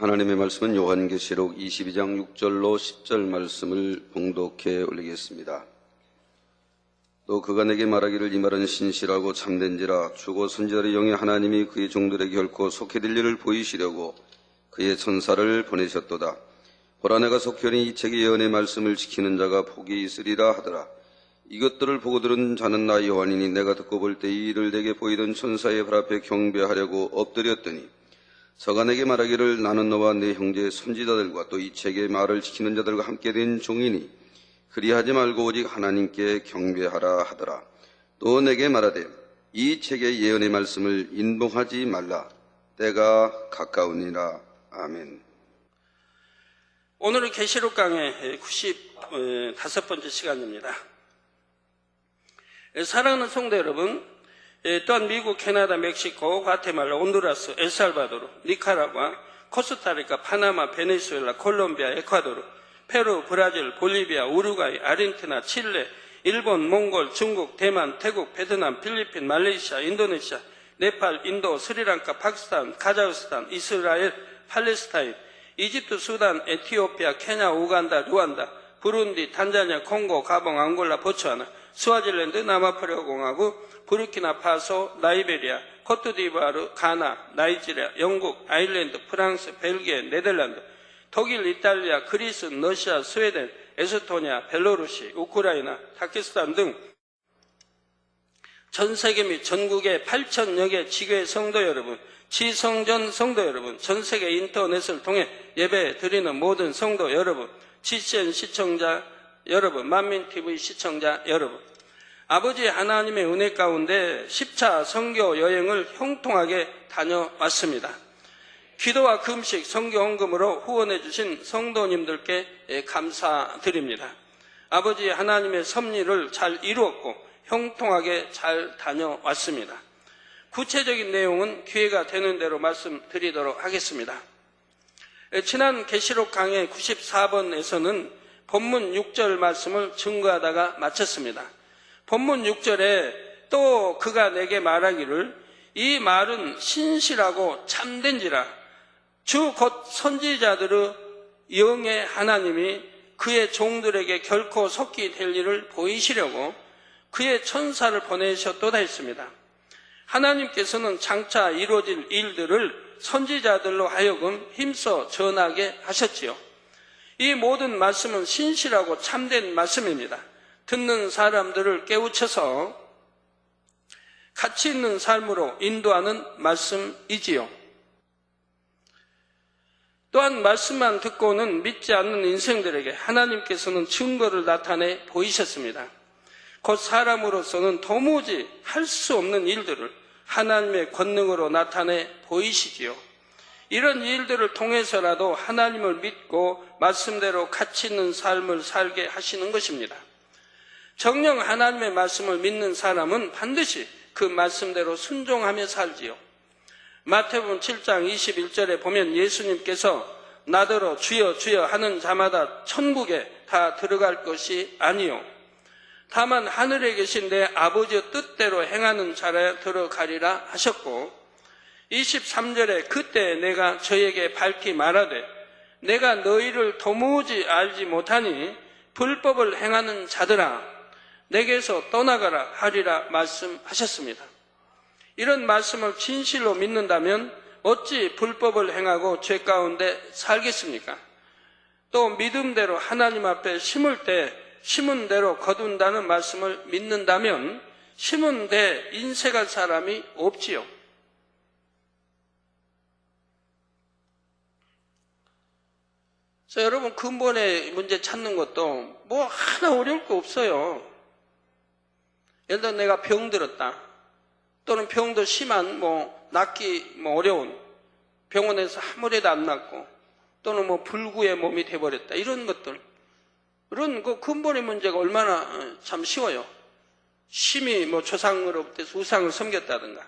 하나님의 말씀은 요한계시록 22장 6절로 10절 말씀을 봉독해 올리겠습니다. 또 그가 내게 말하기를 이 말은 신실하고 참된지라 주고 선지자의 영의 하나님이 그의 종들에게 결코 속해될 일을 보이시려고 그의 천사를 보내셨도다. 보라 내가 속히 이 책의 예언의 말씀을 지키는 자가 복이 있으리라 하더라. 이것들을 보고 들은 자는 나 요한이니 내가 듣고 볼 때 이 일을 내게 보이던 천사의 발 앞에 경배하려고 엎드렸더니 서가 내게 말하기를 나는 너와 내 형제 선지자들과 또 이 책의 말을 지키는 자들과 함께 된 종이니 그리하지 말고 오직 하나님께 경배하라 하더라. 또 내게 말하되 이 책의 예언의 말씀을 인봉하지 말라. 때가 가까우니라. 아멘. 오늘은 계시록 강의 95번째 시간입니다. 사랑하는 성도 여러분, 또한 미국, 캐나다, 멕시코, 과테말라, 온두라스, 엘살바도르, 니카라과, 코스타리카, 파나마, 베네수엘라, 콜롬비아, 에콰도르, 페루, 브라질, 볼리비아, 우루과이, 아르헨티나, 칠레, 일본, 몽골, 중국, 대만, 태국, 베트남, 필리핀, 말레이시아, 인도네시아, 네팔, 인도, 스리랑카, 파키스탄, 카자흐스탄, 이스라엘, 팔레스타인, 이집트, 수단, 에티오피아, 케냐, 우간다, 루안다, 부룬디, 탄자니아, 콩고, 가봉, 앙골라, 보츠와나, 스와질랜드, 남아프리카 공화국, 부르키나파소, 라이베리아, 코트디부아르, 가나, 나이지리아, 영국, 아일랜드, 프랑스, 벨기에, 네덜란드, 독일, 이탈리아, 그리스, 러시아, 스웨덴, 에스토니아, 벨로루시, 우크라이나, 파키스탄 등 전 세계 및 전국의 8,000여 개 지교회 성도 여러분, 지성전 성도 여러분, 전 세계 인터넷을 통해 예배 드리는 모든 성도 여러분, GCN 시청자 여러분, 만민TV 시청자 여러분, 아버지 하나님의 은혜 가운데 10차 선교 여행을 형통하게 다녀왔습니다. 기도와 금식, 선교 헌금으로 후원해 주신 성도님들께 감사드립니다. 아버지 하나님의 섭리를 잘 이루었고 형통하게 잘 다녀왔습니다. 구체적인 내용은 기회가 되는 대로 말씀드리도록 하겠습니다. 지난 계시록 강의 94번에서는 본문 6절 말씀을 증거하다가 마쳤습니다. 본문 6절에 또 그가 내게 말하기를 이 말은 신실하고 참된지라 주 곧 선지자들의 영의 하나님이 그의 종들에게 결코 속히 될 일을 보이시려고 그의 천사를 보내셨도다 했습니다. 하나님께서는 장차 이루어질 일들을 선지자들로 하여금 힘써 전하게 하셨지요. 이 모든 말씀은 신실하고 참된 말씀입니다. 듣는 사람들을 깨우쳐서 가치 있는 삶으로 인도하는 말씀이지요. 또한 말씀만 듣고는 믿지 않는 인생들에게 하나님께서는 증거를 나타내 보이셨습니다. 곧 사람으로서는 도무지 할 수 없는 일들을 하나님의 권능으로 나타내 보이시지요. 이런 일들을 통해서라도 하나님을 믿고 말씀대로 가치 있는 삶을 살게 하시는 것입니다. 정녕 하나님의 말씀을 믿는 사람은 반드시 그 말씀대로 순종하며 살지요. 마태복음 7장 21절에 보면 예수님께서 나더러 주여 주여 하는 자마다 천국에 다 들어갈 것이 아니요 다만 하늘에 계신 내 아버지의 뜻대로 행하는 자라 들어가리라 하셨고 23절에 그때 내가 저에게 밝히 말하되 내가 너희를 도무지 알지 못하니 불법을 행하는 자들아 내게서 떠나가라 하리라 말씀하셨습니다. 이런 말씀을 진실로 믿는다면 어찌 불법을 행하고 죄 가운데 살겠습니까? 또 믿음대로 하나님 앞에 심을 때 심은 대로 거둔다는 말씀을 믿는다면 심은 데 인색할 사람이 없지요. 그래서 여러분 근본의 문제 찾는 것도 뭐 하나 어려울 거 없어요. 예를 들어 내가 병들었다. 또는 병도 심한 낫기 어려운 병원에서 아무래도 안 낫고 또는 불구의 몸이 돼버렸다. 이런 것들. 이런 그 근본의 문제가 얼마나 참 쉬워요. 심히 조상으로부터 우상을 섬겼다든가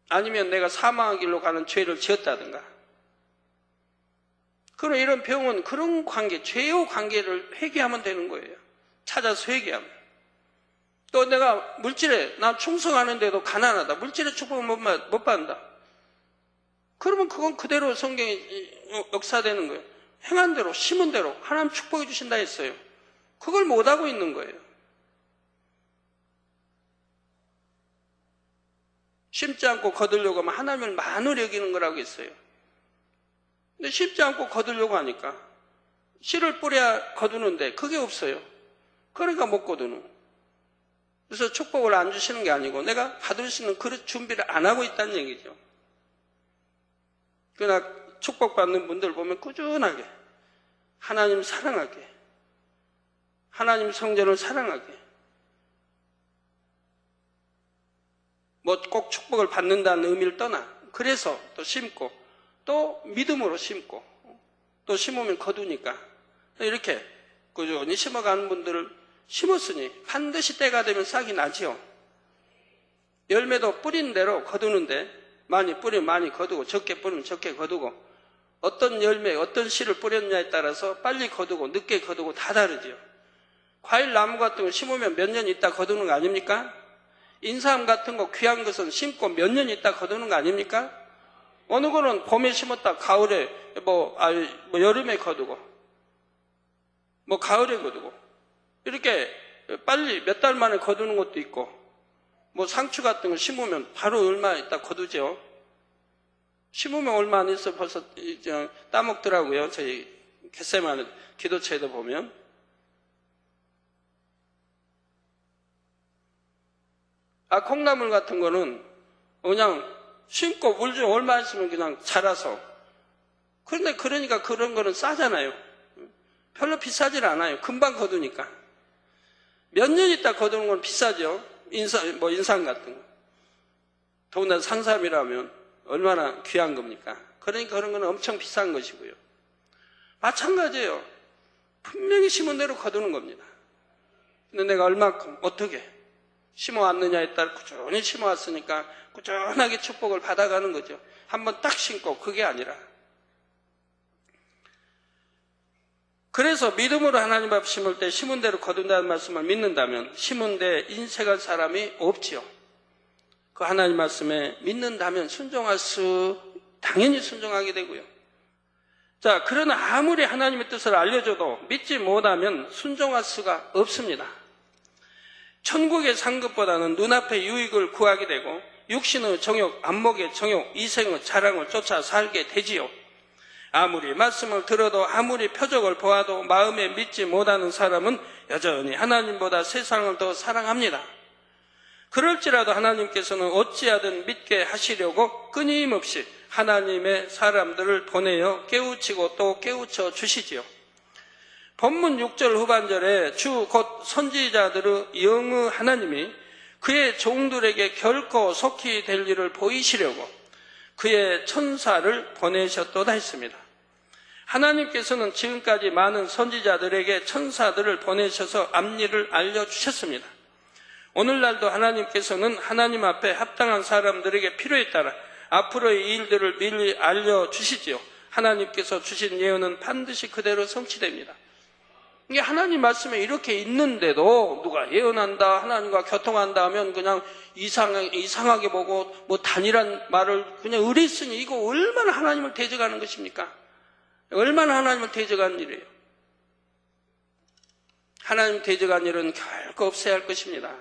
아니면 내가 사망의 길로 가는 죄를 지었다든가 그런 이런 병은 그런 관계, 죄의 관계를 회개하면 되는 거예요. 찾아서 회개하면. 또 내가 물질에 나 충성하는데도 가난하다. 물질의 축복을 못 받는다. 그러면 그건 그대로 성경이 역사되는 거예요. 행한 대로, 심은 대로 하나님 축복해 주신다 했어요. 그걸 못하고 있는 거예요. 심지 않고 거두려고 하면 하나님을 만으로 여기는 거라고 했어요. 근데 심지 않고 거두려고 하니까 씨를 뿌려야 거두는데 그게 없어요. 그러니까 못 거두는. 그래서 축복을 안 주시는 게 아니고 내가 받을 수 있는 그릇 준비를 안 하고 있다는 얘기죠. 그러나 축복받는 분들 보면 꾸준하게 하나님 사랑하게, 하나님 성전을 사랑하게, 뭐 꼭 축복을 받는다는 의미를 떠나 그래서 또 심고 또 믿음으로 심고 또 심으면 거두니까 이렇게 꾸준히 심어가는 분들을 심었으니 반드시 때가 되면 싹이 나지요. 열매도 뿌린 대로 거두는데 많이 뿌리면 많이 거두고 적게 뿌리면 적게 거두고 어떤 열매, 어떤 씨를 뿌렸냐에 따라서 빨리 거두고 늦게 거두고 다 다르지요. 과일 나무 같은 거 심으면 몇 년 있다 거두는 거 아닙니까? 인삼 같은 거 귀한 것은 심고 몇 년 있다 거두는 거 아닙니까? 어느 거는 봄에 심었다 가을에 뭐 여름에 거두고 뭐 가을에 거두고 이렇게 빨리 몇 달 만에 거두는 것도 있고 뭐 상추 같은 거 심으면 바로 얼마 있다 거두죠. 심으면 얼마 안 있어 벌써 따먹더라고요. 저희 겟세마네 기도처에도 보면. 콩나물 같은 거는 그냥 심고 물 좀 얼마 있으면 그냥 자라서. 그런데 그러니까 그런 거는 싸잖아요. 별로 비싸질 않아요. 금방 거두니까. 몇 년 있다 거두는 건 비싸죠. 인삼 같은 거. 더군다나 산삼이라면 얼마나 귀한 겁니까? 그러니까 그런 건 엄청 비싼 것이고요. 마찬가지예요. 분명히 심은 대로 거두는 겁니다. 근데 내가 얼마큼 어떻게 심어왔느냐에 따라 꾸준히 심어왔으니까 꾸준하게 축복을 받아가는 거죠. 한번 딱 심고 그게 아니라. 그래서 믿음으로 하나님 앞 심을 때 심은 대로 거둔다는 말씀을 믿는다면 심은 데 인색할 사람이 없지요. 그 하나님 말씀에 믿는다면 당연히 순종하게 되고요. 자, 그러나 아무리 하나님의 뜻을 알려줘도 믿지 못하면 순종할 수가 없습니다. 천국의 상급보다는 눈앞의 유익을 구하게 되고 육신의 정욕, 안목의 정욕, 이생의 자랑을 쫓아 살게 되지요. 아무리 말씀을 들어도 아무리 표적을 보아도 마음에 믿지 못하는 사람은 여전히 하나님보다 세상을 더 사랑합니다. 그럴지라도 하나님께서는 어찌하든 믿게 하시려고 끊임없이 하나님의 사람들을 보내어 깨우치고 또 깨우쳐 주시지요. 본문 6절 후반절에 주 곧 선지자들의 영의 하나님이 그의 종들에게 결코 속히 될 일을 보이시려고 그의 천사를 보내셨도다 했습니다. 하나님께서는 지금까지 많은 선지자들에게 천사들을 보내셔서 앞일을 알려주셨습니다. 오늘날도 하나님께서는 하나님 앞에 합당한 사람들에게 필요에 따라 앞으로의 일들을 미리 알려주시지요. 하나님께서 주신 예언은 반드시 그대로 성취됩니다. 이게 하나님 말씀에 이렇게 있는데도 누가 예언한다, 하나님과 교통한다 하면 그냥 이상하게 보고 뭐 단일한 말을 그냥 의뢰했으니 이거 얼마나 하나님을 대적하는 것입니까? 얼마나 하나님을 대적하는 일이에요. 하나님 대적한 일은 결코 없어야 할 것입니다.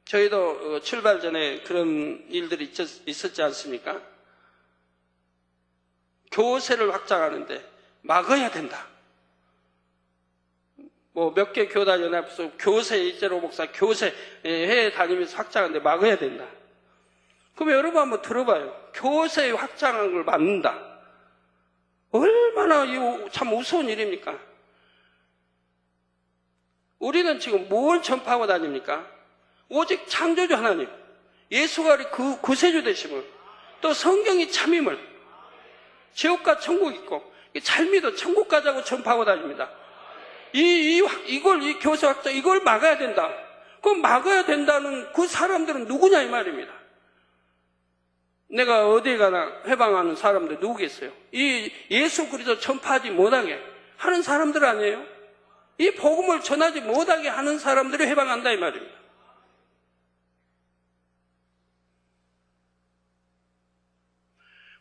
저희도 출발 전에 그런 일들이 있었지 않습니까? 교세를 확장하는데 막아야 된다. 뭐 몇 개 교단 연합에서 교세 이재로 목사 교세 해외 다니면서 확장하는데 막아야 된다. 그럼 여러분 한번 들어봐요. 교세 확장하는 걸 막는다. 얼마나 참 무서운 일입니까? 우리는 지금 뭘 전파하고 다닙니까? 오직 창조주 하나님, 예수가 그 구세주 되심을, 또 성경이 참임을, 지옥과 천국 있고 잘 믿어 천국 가자고 전파하고 다닙니다. 이 교세 확장 이걸 막아야 된다. 그럼 막아야 된다는 그 사람들은 누구냐 이 말입니다. 내가 어디에 가나 해방하는 사람들 누구겠어요? 이 예수 그리스도 전파하지 못하게 하는 사람들 아니에요? 이 복음을 전하지 못하게 하는 사람들이 해방한다 이 말입니다.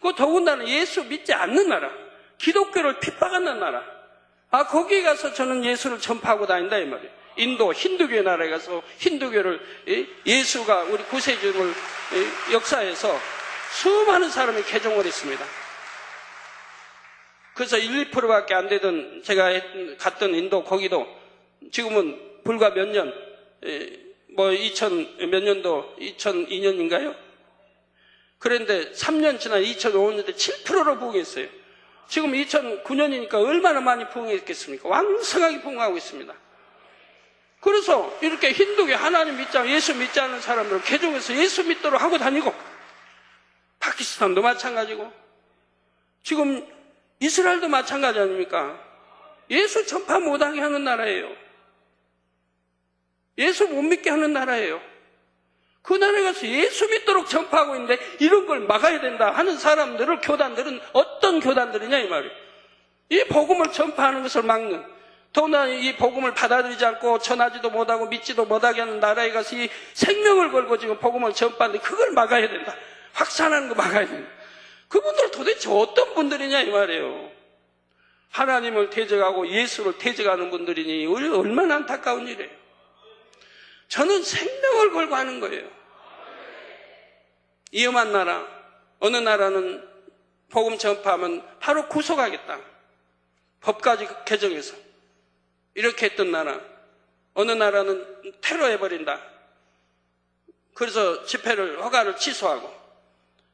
그 더군다나 예수 믿지 않는 나라, 기독교를 핍박하는 나라. 거기에 가서 저는 예수를 전파하고 다닌다 이 말이에요. 인도 힌두교의 나라에 가서 힌두교를, 예수가 우리 구세주를 역사에서 수많은 사람이 개종을 했습니다. 그래서 1, 2%밖에 안 되던 제가 갔던 인도, 거기도 지금은 불과 몇 년, 2000 몇 년도, 2002년인가요? 그런데 3년 지난 2005년에 7%로 부흥했어요. 지금 2009년이니까 얼마나 많이 부흥했겠습니까? 왕성하게 부흥하고 있습니다. 그래서 이렇게 힌두교 하나님 믿지 않고 예수 믿지 않는 사람들을 개종해서 예수 믿도록 하고 다니고, 파키스탄도 마찬가지고, 지금 이스라엘도 마찬가지 아닙니까? 예수 전파 못하게 하는 나라예요. 예수 못 믿게 하는 나라예요. 그 나라에 가서 예수 믿도록 전파하고 있는데 이런 걸 막아야 된다 하는 사람들을, 교단들은 어떤 교단들이냐 이 말이에요. 이 복음을 전파하는 것을 막는, 더구나 이 복음을 받아들이지 않고 전하지도 못하고 믿지도 못하게 하는 나라에 가서 이 생명을 걸고 지금 복음을 전파하는데 그걸 막아야 된다. 확산하는 거 막아야 된다. 그분들 도대체 어떤 분들이냐 이 말이에요. 하나님을 대적하고 예수를 대적하는 분들이니 얼마나 안타까운 일이에요. 저는 생명을 걸고 하는 거예요. 위험한 나라, 어느 나라는 복음 전파하면 바로 구속하겠다. 법까지 개정해서 이렇게 했던 나라, 어느 나라는 테러해버린다. 그래서 집회를, 허가를 취소하고,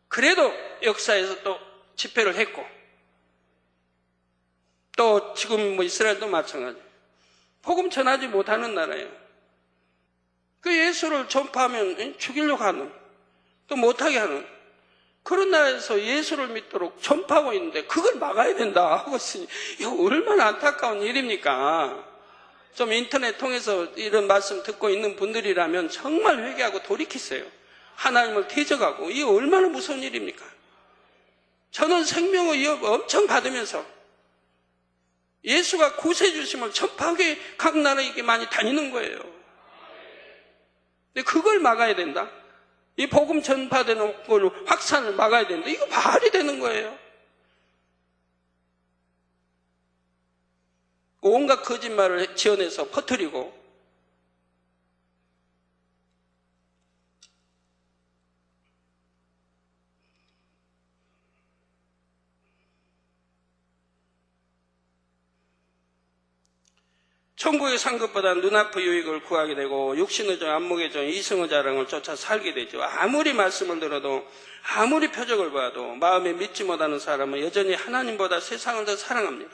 그래도 역사에서 또 집회를 했고, 또 지금 이스라엘도 마찬가지. 복음 전하지 못하는 나라예요. 그 예수를 전파하면 죽이려고 하는, 또 못하게 하는 그런 나라에서 예수를 믿도록 전파하고 있는데 그걸 막아야 된다 하고 있으니 이거 얼마나 안타까운 일입니까? 좀 인터넷 통해서 이런 말씀 듣고 있는 분들이라면 정말 회개하고 돌이키세요. 하나님을 대적하고 이게 얼마나 무서운 일입니까? 저는 생명의 위협 엄청 받으면서 예수가 구세주심을 전파하게 각 나라에 많이 다니는 거예요. 근데 그걸 막아야 된다. 이 복음 전파되는 걸로 확산을 막아야 된다. 이거 말이 되는 거예요. 온갖 거짓말을 지어내서 퍼뜨리고, 천국의 상급보다 눈앞의 유익을 구하게 되고 육신의 종, 안목의 종, 이성의 자랑을 쫓아 살게 되죠. 아무리 말씀을 들어도, 아무리 표적을 봐도 마음에 믿지 못하는 사람은 여전히 하나님보다 세상을 더 사랑합니다.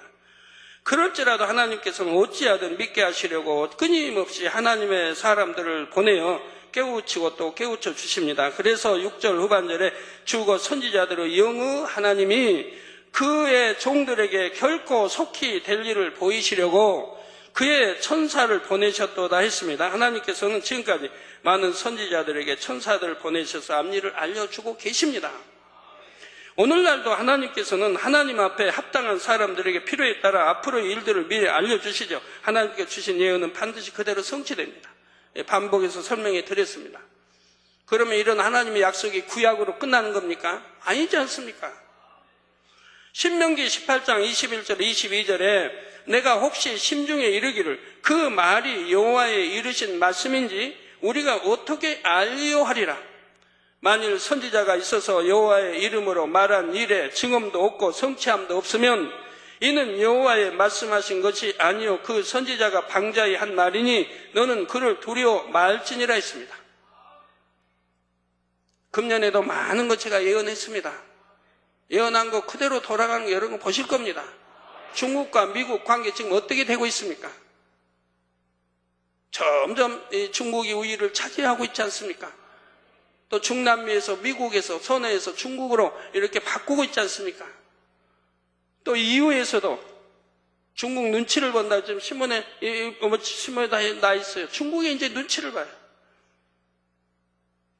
그럴지라도 하나님께서는 어찌하든 믿게 하시려고 끊임없이 하나님의 사람들을 보내어 깨우치고 또 깨우쳐 주십니다. 그래서 6절 후반절에 주고 선지자들의 영의 하나님이 그의 종들에게 결코 속히 될 일을 보이시려고 그의 천사를 보내셨도다 했습니다. 하나님께서는 지금까지 많은 선지자들에게 천사들을 보내셔서 앞일을 알려주고 계십니다. 오늘날도 하나님께서는 하나님 앞에 합당한 사람들에게 필요에 따라 앞으로의 일들을 미리 알려주시죠. 하나님께 주신 예언은 반드시 그대로 성취됩니다. 반복해서 설명해 드렸습니다. 그러면 이런 하나님의 약속이 구약으로 끝나는 겁니까? 아니지 않습니까? 신명기 18장 21절 22절에 내가 혹시 심중에 이르기를 그 말이 여호와의 이르신 말씀인지 우리가 어떻게 알리오하리라. 만일 선지자가 있어서 여호와의 이름으로 말한 일에 증언도 없고 성취함도 없으면 이는 여호와의 말씀하신 것이 아니요 그 선지자가 방자히 한 말이니 너는 그를 두려워 말지니라 했습니다. 금년에도 많은 것 제가 예언했습니다. 예언한 거 그대로 돌아가는 거 여러분 보실 겁니다. 중국과 미국 관계 지금 어떻게 되고 있습니까? 점점 중국이 우위를 차지하고 있지 않습니까? 또 중남미에서 미국에서 선해에서 중국으로 이렇게 바꾸고 있지 않습니까? 또 EU에서도 중국 눈치를 본다. 지금 신문에 나 있어요. 중국이 이제 눈치를 봐요.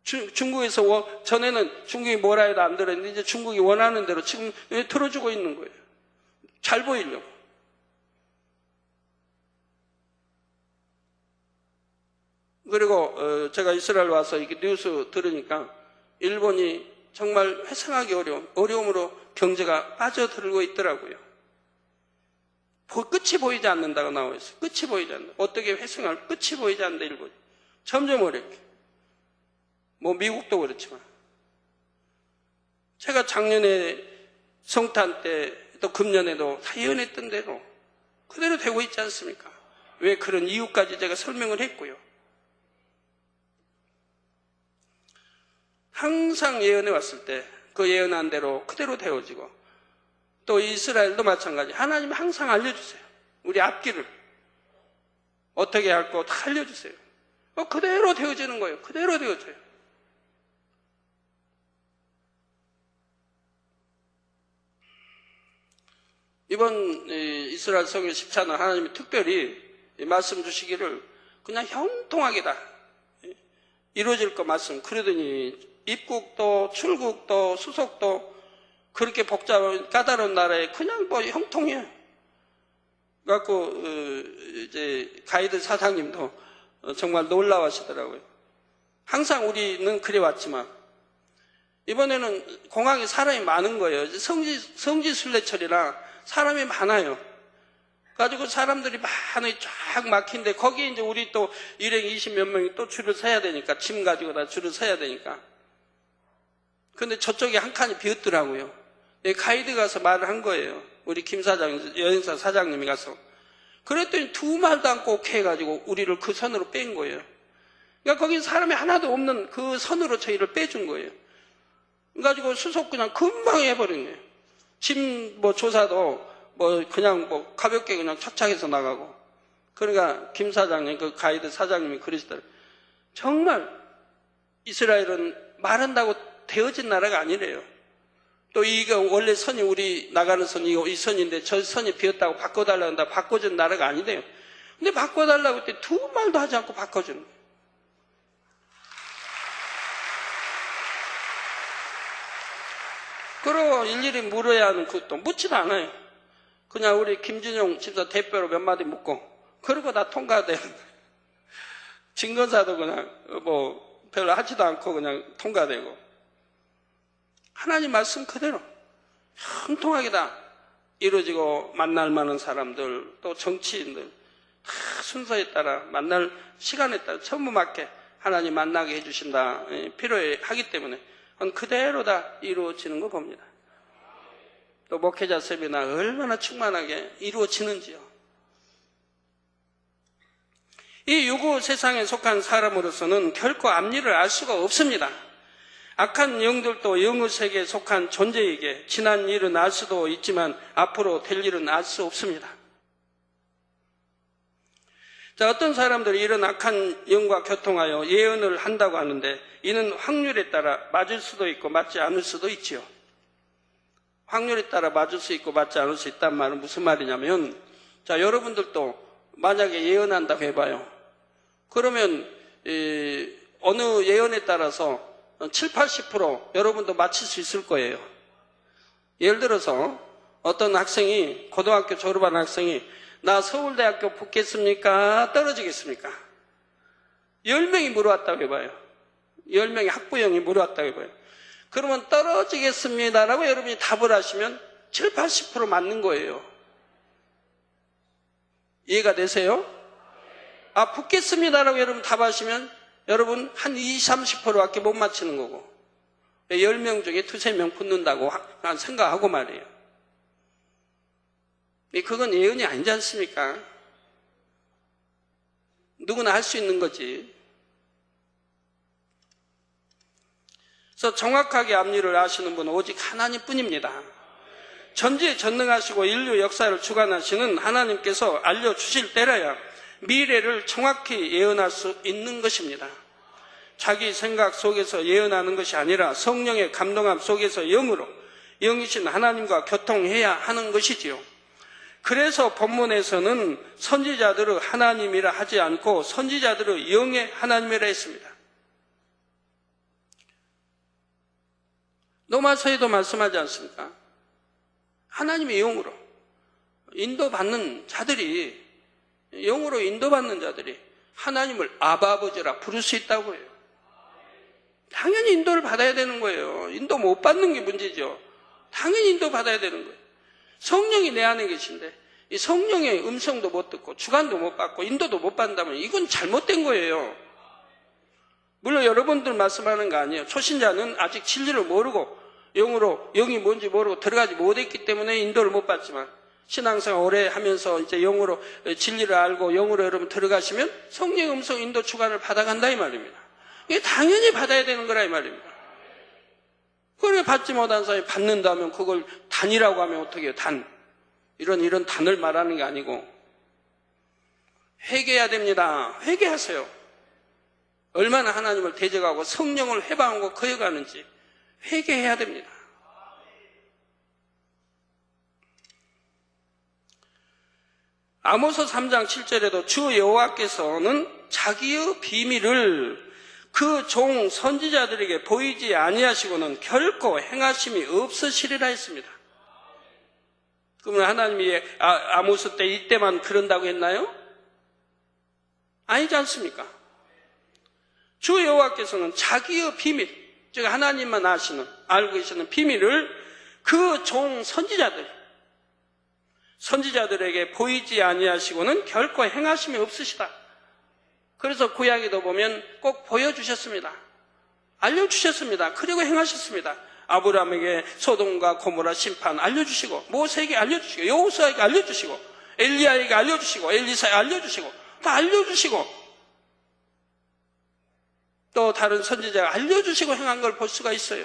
중국에서 전에는 중국이 뭐라 해도 안 들었는데 이제 중국이 원하는 대로 지금 들어주고 있는 거예요. 잘 보이려고. 그리고 제가 이스라엘 와서 이렇게 뉴스 들으니까 일본이 정말 회상하기 어려움으로 경제가 빠져들고 있더라고요. 끝이 보이지 않는다고 나와 있어요. 끝이 보이지 않는다. 어떻게 회생할 끝이 보이지 않는다. 일본. 점점 어렵게. 뭐 미국도 그렇지만. 제가 작년에 성탄 때 또 금년에도 다 예언했던 대로 그대로 되고 있지 않습니까? 왜 그런 이유까지 제가 설명을 했고요. 항상 예언해 왔을 때 그 예언한 대로 그대로 되어지고 또 이스라엘도 마찬가지. 하나님이 항상 알려주세요. 우리 앞길을 어떻게 할 거 다 알려주세요. 그대로 되어지는 거예요. 그대로 되어져요. 이번 이스라엘 성경 10차는 하나님이 특별히 말씀 주시기를 그냥 형통하게 다 이루어질 거 말씀. 그러더니 입국도 출국도 수속도 그렇게 복잡한 까다로운 나라에 그냥 뭐 형통해요. 그래갖고 이제 가이드 사장님도 정말 놀라워하시더라고요. 항상 우리는 그래 왔지만 이번에는 공항에 사람이 많은 거예요. 성지순례철이라 사람이 많아요. 가지고 사람들이 많이 쫙 막힌데 거기에 이제 우리 또 일행 20몇 명이 또 줄을 서야 되니까 짐 가지고 다 줄을 서야 되니까. 근데 저쪽에 한 칸이 비었더라고요. 가이드 가서 말을 한 거예요. 우리 김 사장, 여행사 사장님이 가서. 그랬더니 두 말도 않고 오케이 해가지고 우리를 그 선으로 뺀 거예요. 그러니까 거기 사람이 하나도 없는 그 선으로 저희를 빼준 거예요. 그래가지고 수속 그냥 금방 해버린 거예요. 짐 뭐 조사도 뭐 그냥 뭐 가볍게 그냥 착착해서 나가고. 그러니까 김 사장님, 그 가이드 사장님이 그러시더라고요. 정말 이스라엘은 말한다고 되어진 나라가 아니래요. 또 이거 원래 선이 우리 나가는 선이 이 선인데 저 선이 비었다고 바꿔달라고 한다. 바꿔준 나라가 아니래요. 근데 바꿔달라고 할 때 두 말도 하지 않고 바꿔주는 거예요. 그러고 일일이 물어야 하는 것도 묻지도 않아요. 그냥 우리 김준용 집사 대표로 몇 마디 묻고 그러고 다 통과되는 거예요. 증거사도 그냥 뭐 별로 하지도 않고 그냥 통과되고 하나님 말씀 그대로 형통하게 다 이루어지고 만날 만한 사람들 또 정치인들 다 순서에 따라 만날 시간에 따라 전부 맞게 하나님 만나게 해주신다 필요하기 때문에 그대로 다 이루어지는 거 봅니다. 또 목회자 세미나 얼마나 충만하게 이루어지는지요. 이 유구 세상에 속한 사람으로서는 결코 앞일을 알 수가 없습니다. 악한 영들도 영의 세계에 속한 존재에게 지난 일은 알 수도 있지만 앞으로 될 일은 알 수 없습니다. 자, 어떤 사람들이 이런 악한 영과 교통하여 예언을 한다고 하는데 이는 확률에 따라 맞을 수도 있고 맞지 않을 수도 있지요. 확률에 따라 맞을 수 있고 맞지 않을 수 있단 말은 무슨 말이냐면 자, 여러분들도 만약에 예언한다고 해봐요. 그러면 어느 예언에 따라서 7, 80% 여러분도 맞힐 수 있을 거예요. 예를 들어서 어떤 학생이 고등학교 졸업한 학생이 나 서울대학교 붙겠습니까? 떨어지겠습니까? 10명이 물어왔다고 해봐요. 10명의 학부형이 물어왔다고 해봐요. 그러면 떨어지겠습니다라고 여러분이 답을 하시면 7, 80% 맞는 거예요. 이해가 되세요? 붙겠습니다라고 여러분 답하시면 여러분 한 20, 30%밖에 못 맞히는 거고 10명 중에 2, 3명 붙는다고 생각하고 말이에요. 그건 예언이 아니지 않습니까? 누구나 할 수 있는 거지. 그래서 정확하게 앞일을 아시는 분은 오직 하나님뿐입니다. 전지에 전능하시고 인류 역사를 주관하시는 하나님께서 알려주실 때라야 미래를 정확히 예언할 수 있는 것입니다. 자기 생각 속에서 예언하는 것이 아니라 성령의 감동함 속에서 영으로 영이신 하나님과 교통해야 하는 것이지요. 그래서 본문에서는 선지자들을 하나님이라 하지 않고 선지자들을 영의 하나님이라 했습니다. 로마서에도 말씀하지 않습니까? 하나님의 영으로 인도받는 자들이 영으로 인도받는 자들이 하나님을 아바 아버지라 부를 수 있다고 해요. 당연히 인도를 받아야 되는 거예요. 인도 못 받는 게 문제죠. 당연히 인도 받아야 되는 거예요. 성령이 내 안에 계신데 이 성령의 음성도 못 듣고 주관도 못 받고 인도도 못 받는다면 이건 잘못된 거예요. 물론 여러분들 말씀하는 거 아니에요. 초신자는 아직 진리를 모르고 영이 뭔지 모르고 들어가지 못했기 때문에 인도를 못 받지만 신앙생활 오래 하면서 이제 영으로 진리를 알고 영으로 여러분 들어가시면 성령의 음성 인도 주관을 받아간다 이 말입니다. 이게 당연히 받아야 되는 거라 이 말입니다. 그걸 받지 못한 사람이 받는다면 그걸 단이라고 하면 어떻게 해요? 단. 이런 단을 말하는 게 아니고 회개해야 됩니다. 회개하세요. 얼마나 하나님을 대적하고 성령을 해방하고 거역하는지 회개해야 됩니다. 아모스 3장 7절에도 주 여호와께서는 자기의 비밀을 그 종 선지자들에게 보이지 아니하시고는 결코 행하심이 없으시리라 했습니다. 그러면 하나님이 아모스 때 이때만 그런다고 했나요? 아니지 않습니까? 주 여호와께서는 자기의 비밀, 즉 하나님만 알고 계시는 비밀을 그 종 선지자들에게 보이지 아니하시고는 결코 행하심이 없으시다. 그래서 구약에도 보면 꼭 보여주셨습니다. 알려주셨습니다. 그리고 행하셨습니다. 아브라함에게 소돔과 고모라 심판 알려주시고 모세에게 알려주시고 여호수아에게 알려주시고 엘리야에게 알려주시고 엘리사에게 알려주시고 다 알려주시고 또 다른 선지자가 알려주시고 행한 걸 볼 수가 있어요.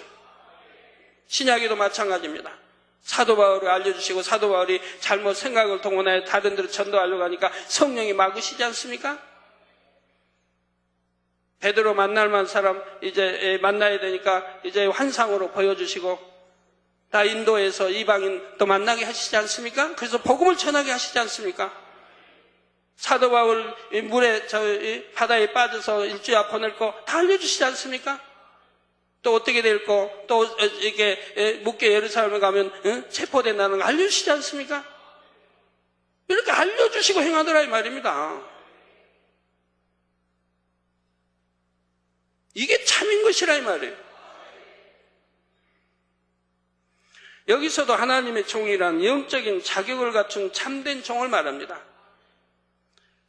신약에도 마찬가지입니다. 사도 바울을 알려주시고 사도 바울이 잘못 생각을 동원하여 다른 데로 전도하려고 하니까 성령이 막으시지 않습니까? 베드로 만날 만한 사람 이제 만나야 되니까 이제 환상으로 보여주시고 다 인도에서 이방인 또 만나게 하시지 않습니까? 그래서 복음을 전하게 하시지 않습니까? 사도 바울 바다에 빠져서 일주일 보낼 거 다 알려주시지 않습니까? 또 어떻게 될 거, 또 이렇게 묵게 예루살렘에 가면 체포된다는 거 알려주시지 않습니까? 이렇게 알려주시고 행하더라 이 말입니다. 이게 참인 것이라 이 말이에요. 여기서도 하나님의 종이란 영적인 자격을 갖춘 참된 종을 말합니다.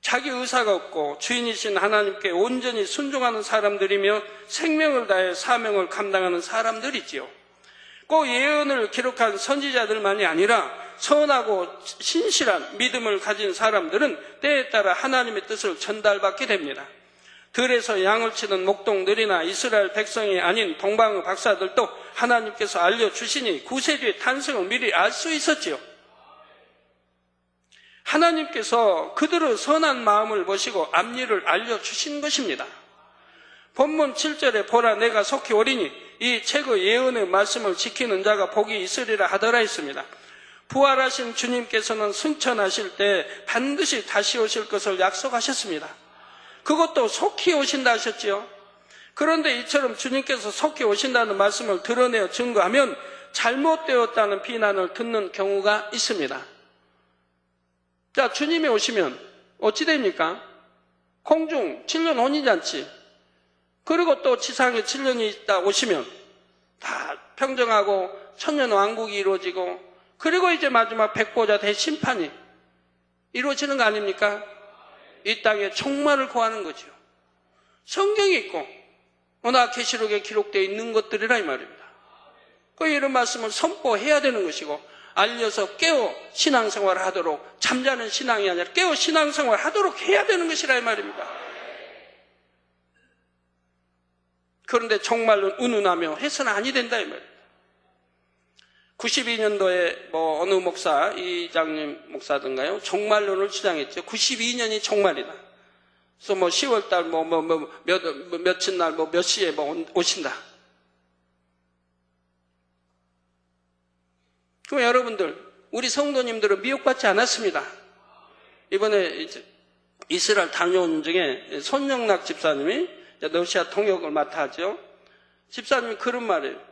자기 의사가 없고 주인이신 하나님께 온전히 순종하는 사람들이며 생명을 다해 사명을 감당하는 사람들이지요. 꼭 예언을 기록한 선지자들만이 아니라 선하고 신실한 믿음을 가진 사람들은 때에 따라 하나님의 뜻을 전달받게 됩니다. 들에서 양을 치는 목동들이나 이스라엘 백성이 아닌 동방의 박사들도 하나님께서 알려주시니 구세주의 탄생을 미리 알 수 있었지요. 하나님께서 그들의 선한 마음을 보시고 앞일을 알려주신 것입니다. 본문 7절에 보라 내가 속히 오리니 이 책의 예언의 말씀을 지키는 자가 복이 있으리라 하더라 했습니다. 부활하신 주님께서는 승천하실 때 반드시 다시 오실 것을 약속하셨습니다. 그것도 속히 오신다 하셨지요. 그런데 이처럼 주님께서 속히 오신다는 말씀을 드러내어 증거하면 잘못되었다는 비난을 듣는 경우가 있습니다. 자, 주님이 오시면 어찌 됩니까? 공중 7년 혼인잔치, 그리고 또 지상에 7년이 있다 오시면 다 평정하고 천년왕국이 이루어지고, 그리고 이제 마지막 백보자 대심판이 이루어지는 거 아닙니까? 이 땅에 총말을 구하는 거죠. 성경이 있고 워낙 계시록에 기록되어 있는 것들이라 이 말입니다. 이런 말씀을 선포해야 되는 것이고, 알려서 깨어 신앙생활을 하도록, 잠자는 신앙이 아니라 깨어 신앙생활을 하도록 해야 되는 것이라 이 말입니다. 그런데 정말로 운운하며 해서는 아니 된다 이 말입니다. 92년도에 어느 목사, 이장님 목사든가요, 종말론을 주장했죠. 92년이 종말이다. 그래서 10월달 며칠 날 몇 시에 오신다. 그럼 여러분들, 우리 성도님들은 미혹받지 않았습니다. 이번에 이제 이스라엘 다녀온 중에 손영락 집사님이 러시아 통역을 맡아 하죠. 집사님이 그런 말이에요.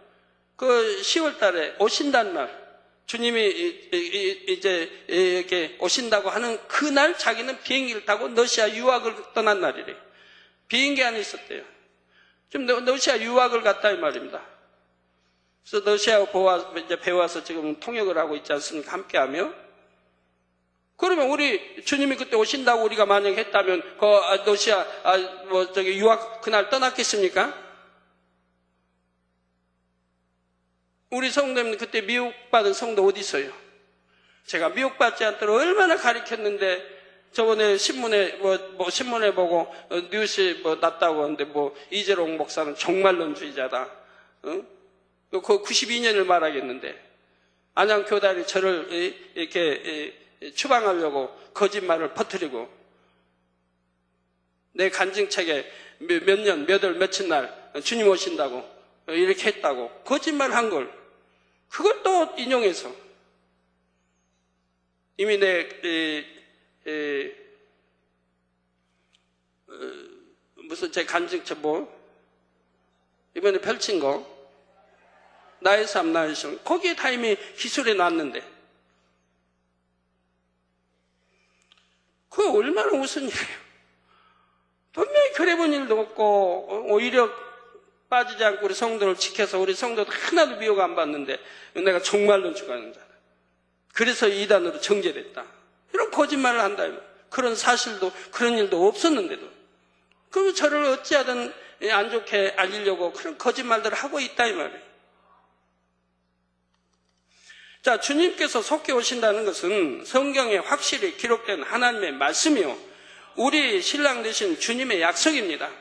그 10월 달에 오신다는 날, 주님이 이제 이렇게 오신다고 하는 그날 자기는 비행기를 타고 러시아 유학을 떠난 날이래요. 비행기 안에 있었대요. 지금 러시아 유학을 갔다 이 말입니다. 그래서 러시아 이제 배워서 지금 통역을 하고 있지 않습니까? 함께하며. 그러면 우리 주님이 그때 오신다고 우리가 만약 했다면 그 러시아 유학 그날 떠났겠습니까? 우리 성도님 그때 미혹받은 성도 어디 있어요? 제가 미혹받지 않도록 얼마나 가르쳤는데 저번에 신문에 신문에 보고 뉴스 났다고 하는데 이재롱 목사는 종말론주의자다. 응? 그 92년을 말하겠는데 안양교단이 저를 이렇게 추방하려고 거짓말을 퍼뜨리고 내 간증책에 몇 년, 몇 월, 며칠 날 주님 오신다고 이렇게 했다고 거짓말 한 걸 그걸 또 인용해서 이미 무슨 제 간증책 이번에 펼친 거 나의 삶 나의 시 거기에 다 이미 기술해 놨는데 그게 얼마나 무슨 일이에요. 분명히 그래 본 일도 없고 오히려 빠지지 않고 우리 성도를 지켜서 우리 성도들 하나도 미혹 안 받는데 내가 종말론 주가는 자다. 그래서 이단으로 정죄됐다. 이런 거짓말을 한다. 그런 사실도 그런 일도 없었는데도 그럼 저를 어찌하든 안 좋게 알리려고 그런 거짓말들을 하고 있다 이 말이에요. 자, 주님께서 속히 오신다는 것은 성경에 확실히 기록된 하나님의 말씀이요 우리 신랑 되신 주님의 약속입니다.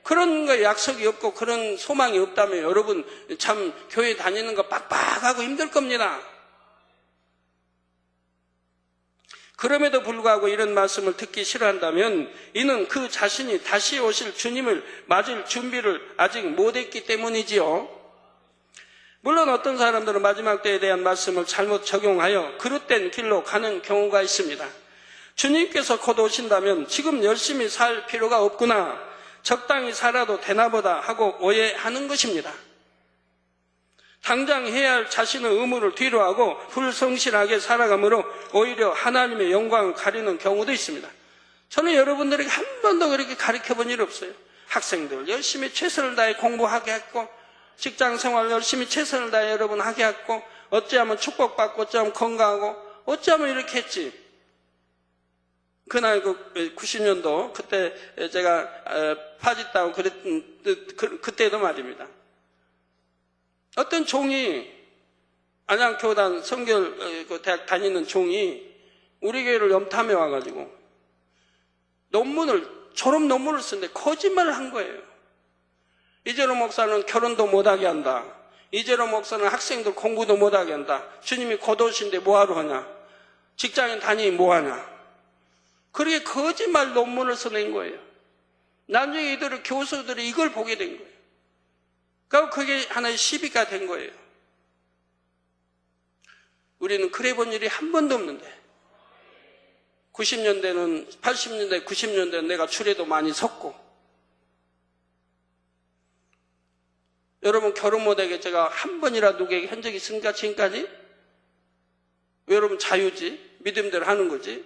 그런 거 약속이 없고 그런 소망이 없다면 여러분 참 교회 다니는 거 빡빡하고 힘들 겁니다. 그럼에도 불구하고 이런 말씀을 듣기 싫어한다면 이는 그 자신이 다시 오실 주님을 맞을 준비를 아직 못했기 때문이지요. 물론 어떤 사람들은 마지막 때에 대한 말씀을 잘못 적용하여 그릇된 길로 가는 경우가 있습니다. 주님께서 곧 오신다면 지금 열심히 살 필요가 없구나, 적당히 살아도 되나보다 하고 오해하는 것입니다. 당장 해야 할 자신의 의무를 뒤로하고 불성실하게 살아감으로 오히려 하나님의 영광을 가리는 경우도 있습니다. 저는 여러분들에게 한 번도 그렇게 가르쳐본 일 없어요. 학생들 열심히 최선을 다해 공부하게 했고 직장생활 열심히 최선을 다해 여러분 하게 했고 어찌하면 축복받고 어찌하면 건강하고 어찌하면 이렇게 했지. 그날 90년도 그때 제가 파짓다고 그랬던 그때도 말입니다. 어떤 종이 안양교단 성결 대학 다니는 종이 우리 교회를 염탐해 와가지고 졸업 논문을 쓰는데 거짓말을 한 거예요. 이재롱 목사는 결혼도 못하게 한다. 이재롱 목사는 학생들 공부도 못하게 한다. 주님이 곧 오신데 뭐하러 하냐. 직장인 다니니 뭐하냐. 그렇게 거짓말 논문을 써낸 거예요. 나중에 이들을 교수들이 이걸 보게 된 거예요. 그러니까 그게 하나의 시비가 된 거예요. 우리는 그래 본 일이 한 번도 없는데 90년대는 80년대 90년대는 내가 줄에도 많이 섰고 여러분 결혼 못하게 제가 한 번이라도 누구에게 한 적이 있습니까? 지금까지? 여러분 자유지 믿음대로 하는 거지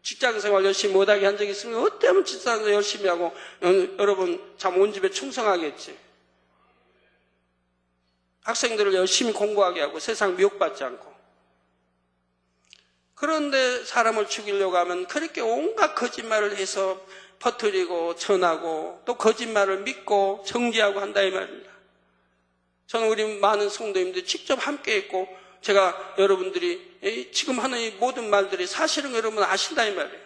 직장생활 열심히 못하게 한 적이 있으면 어때하면 직장생활 열심히 하고 여러분 참 온 집에 충성하겠지. 학생들을 열심히 공부하게 하고 세상 미혹받지 않고. 그런데 사람을 죽이려고 하면 그렇게 온갖 거짓말을 해서 퍼뜨리고 전하고 또 거짓말을 믿고 정죄하고 한다 이 말입니다. 저는 우리 많은 성도님들이 직접 함께 했고 제가 여러분들이 지금 하는 이 모든 말들이 사실은 여러분 아신다 이 말이에요.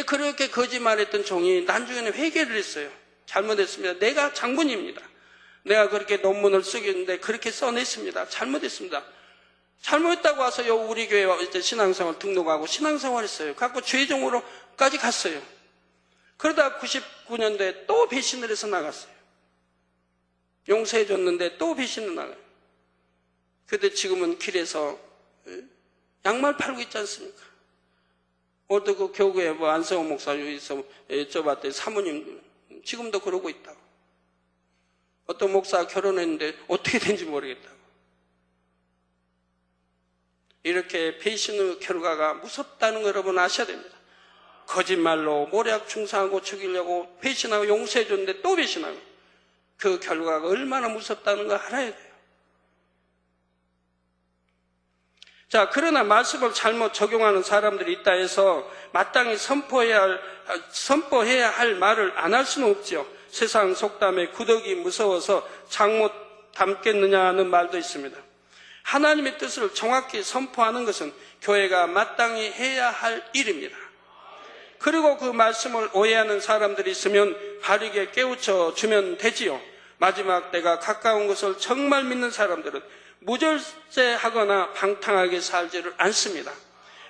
그렇게 거짓말했던 종이 나중에는 회개를 했어요. 잘못했습니다. 내가 장군입니다. 내가 그렇게 논문을 쓰겠는데 그렇게 써냈습니다. 잘못했습니다. 잘못했다고 와서 우리 교회 이제 신앙생활 등록하고 신앙생활 했어요. 갖고 죄종으로까지 갔어요. 그러다 99년도에 또 배신을 해서 나갔어요. 용서해 줬는데 또 배신을 나가요. 근데 지금은 길에서 양말 팔고 있지 않습니까? 어떤 그 교구에 안성호 목사 여기서 여쭤봤더니 사모님 지금도 그러고 있다고. 어떤 목사가 결혼했는데 어떻게 된지 모르겠다고. 이렇게 배신의 결과가 무섭다는 거 여러분 아셔야 됩니다. 거짓말로 모략 충성하고 죽이려고 배신하고 용서해 줬는데 또 배신하고, 그 결과가 얼마나 무섭다는 걸 알아야 돼요. 자, 그러나 말씀을 잘못 적용하는 사람들이 있다 해서 마땅히 선포해야 할 말을 안 할 수는 없죠. 세상 속담에 구더기 무서워서 장 못 담겠느냐는 말도 있습니다. 하나님의 뜻을 정확히 선포하는 것은 교회가 마땅히 해야 할 일입니다. 그리고 그 말씀을 오해하는 사람들이 있으면 바르게 깨우쳐 주면 되지요. 마지막 때가 가까운 것을 정말 믿는 사람들은 무절제하거나 방탕하게 살지를 않습니다.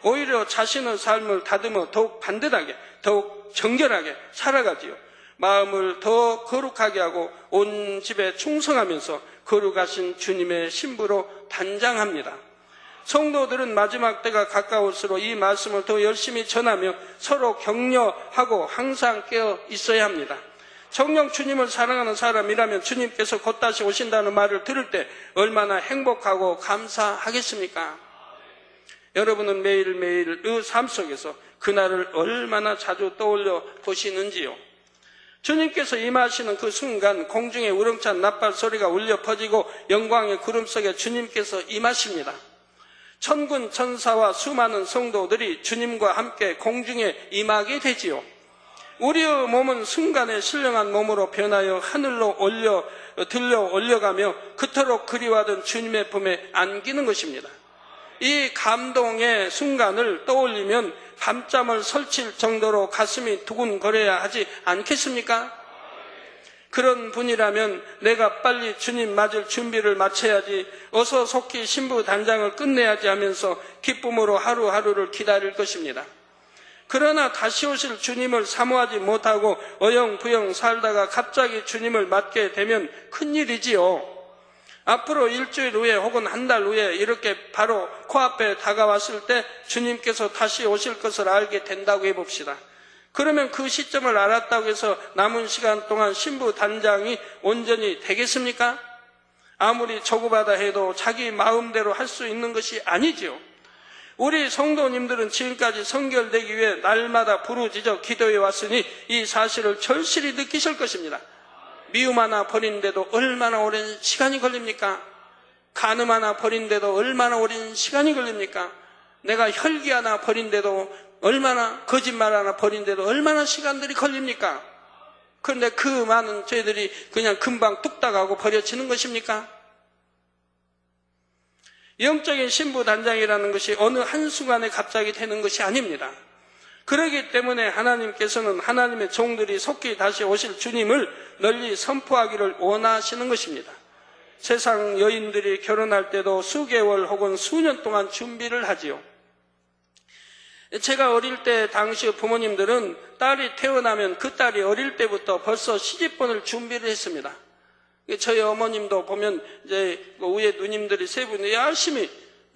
오히려 자신의 삶을 다듬어 더욱 반듯하게, 더욱 정결하게 살아가지요. 마음을 더 거룩하게 하고 온 집에 충성하면서 거룩하신 주님의 신부로 단장합니다. 성도들은 마지막 때가 가까울수록 이 말씀을 더 열심히 전하며 서로 격려하고 항상 깨어 있어야 합니다. 정녕 주님을 사랑하는 사람이라면 주님께서 곧 다시 오신다는 말을 들을 때 얼마나 행복하고 감사하겠습니까? 여러분은 매일매일의 삶 속에서 그날을 얼마나 자주 떠올려 보시는지요? 주님께서 임하시는 그 순간 공중에 우렁찬 나팔 소리가 울려 퍼지고 영광의 구름 속에 주님께서 임하십니다. 천군 천사와 수많은 성도들이 주님과 함께 공중에 임하게 되지요. 우리의 몸은 순간에 신령한 몸으로 변하여 하늘로 들려 올려가며 그토록 그리워하던 주님의 품에 안기는 것입니다. 이 감동의 순간을 떠올리면 밤잠을 설칠 정도로 가슴이 두근거려야 하지 않겠습니까? 그런 분이라면 내가 빨리 주님 맞을 준비를 마쳐야지, 어서 속히 신부 단장을 끝내야지 하면서 기쁨으로 하루하루를 기다릴 것입니다. 그러나 다시 오실 주님을 사모하지 못하고 어영부영 살다가 갑자기 주님을 맞게 되면 큰일이지요. 앞으로 일주일 후에 혹은 한 달 후에 이렇게 바로 코앞에 다가왔을 때 주님께서 다시 오실 것을 알게 된다고 해봅시다. 그러면 그 시점을 알았다고 해서 남은 시간 동안 신부 단장이 온전히 되겠습니까? 아무리 조급하다 해도 자기 마음대로 할 수 있는 것이 아니지요. 우리 성도님들은 지금까지 성결되기 위해 날마다 부르짖어 기도해 왔으니 이 사실을 절실히 느끼실 것입니다. 미움 하나 버리는데도 얼마나 오랜 시간이 걸립니까? 간음 하나 버리는데도 얼마나 오랜 시간이 걸립니까? 내가 혈기 하나 버리는데도 얼마나, 거짓말 하나 버리는데도 얼마나 시간들이 걸립니까? 그런데 그 많은 죄들이 그냥 금방 뚝딱 하고 버려지는 것입니까? 영적인 신부 단장이라는 것이 어느 한순간에 갑자기 되는 것이 아닙니다. 그렇기 때문에 하나님께서는 하나님의 종들이 속히 다시 오실 주님을 널리 선포하기를 원하시는 것입니다. 세상 여인들이 결혼할 때도 수개월 혹은 수년 동안 준비를 하지요. 제가 어릴 때 당시 부모님들은 딸이 태어나면 그 딸이 어릴 때부터 벌써 시집보낼 준비를 했습니다. 저희 어머님도 보면 이제 위에 누님들이 세 분이 열심히,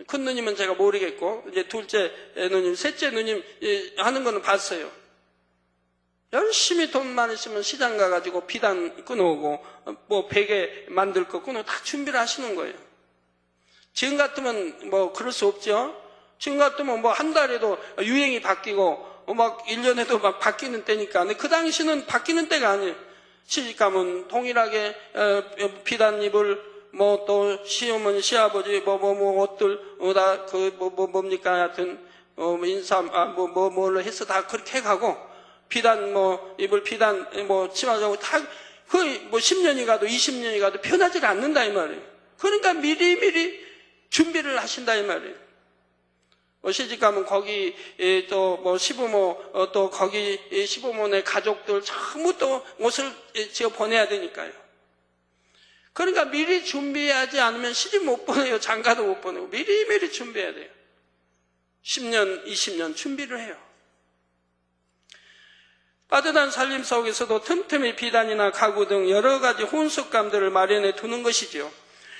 큰 누님은 제가 모르겠고 이제 둘째 누님, 셋째 누님 하는 거는 봤어요. 열심히 돈 많으시면 시장 가가지고 비단 끊어오고 뭐 베개 만들 거 끊어 다 준비를 하시는 거예요. 지금 같으면 뭐 그럴 수 없죠. 지금 같으면 뭐 한 달에도 유행이 바뀌고 막 1년에도 막 바뀌는 때니까. 근데 그 당시는 바뀌는 때가 아니에요. 시집가면 동일하게 비단입을 뭐 또 시어머니 시아버지 옷들 다 뭡니까 하여튼 인삼 뭘로 해서 다 그렇게 해가고 비단 입을 비단 치마자고 다 거의 10년이 가도 20년이 가도 변하지가 않는다 이 말이에요. 그러니까 미리미리 준비를 하신다 이 말이에요. 시집가면 거기 또 시부모 또 거기 시부모네 가족들 전부 또 옷을 지어 보내야 되니까요. 그러니까 미리 준비하지 않으면 시집 못 보내요. 장가도 못 보내고 미리미리 준비해야 돼요. 10년, 20년 준비를 해요. 빠듯한 살림 속에서도 틈틈이 비단이나 가구 등 여러 가지 혼숙감들을 마련해 두는 것이지요.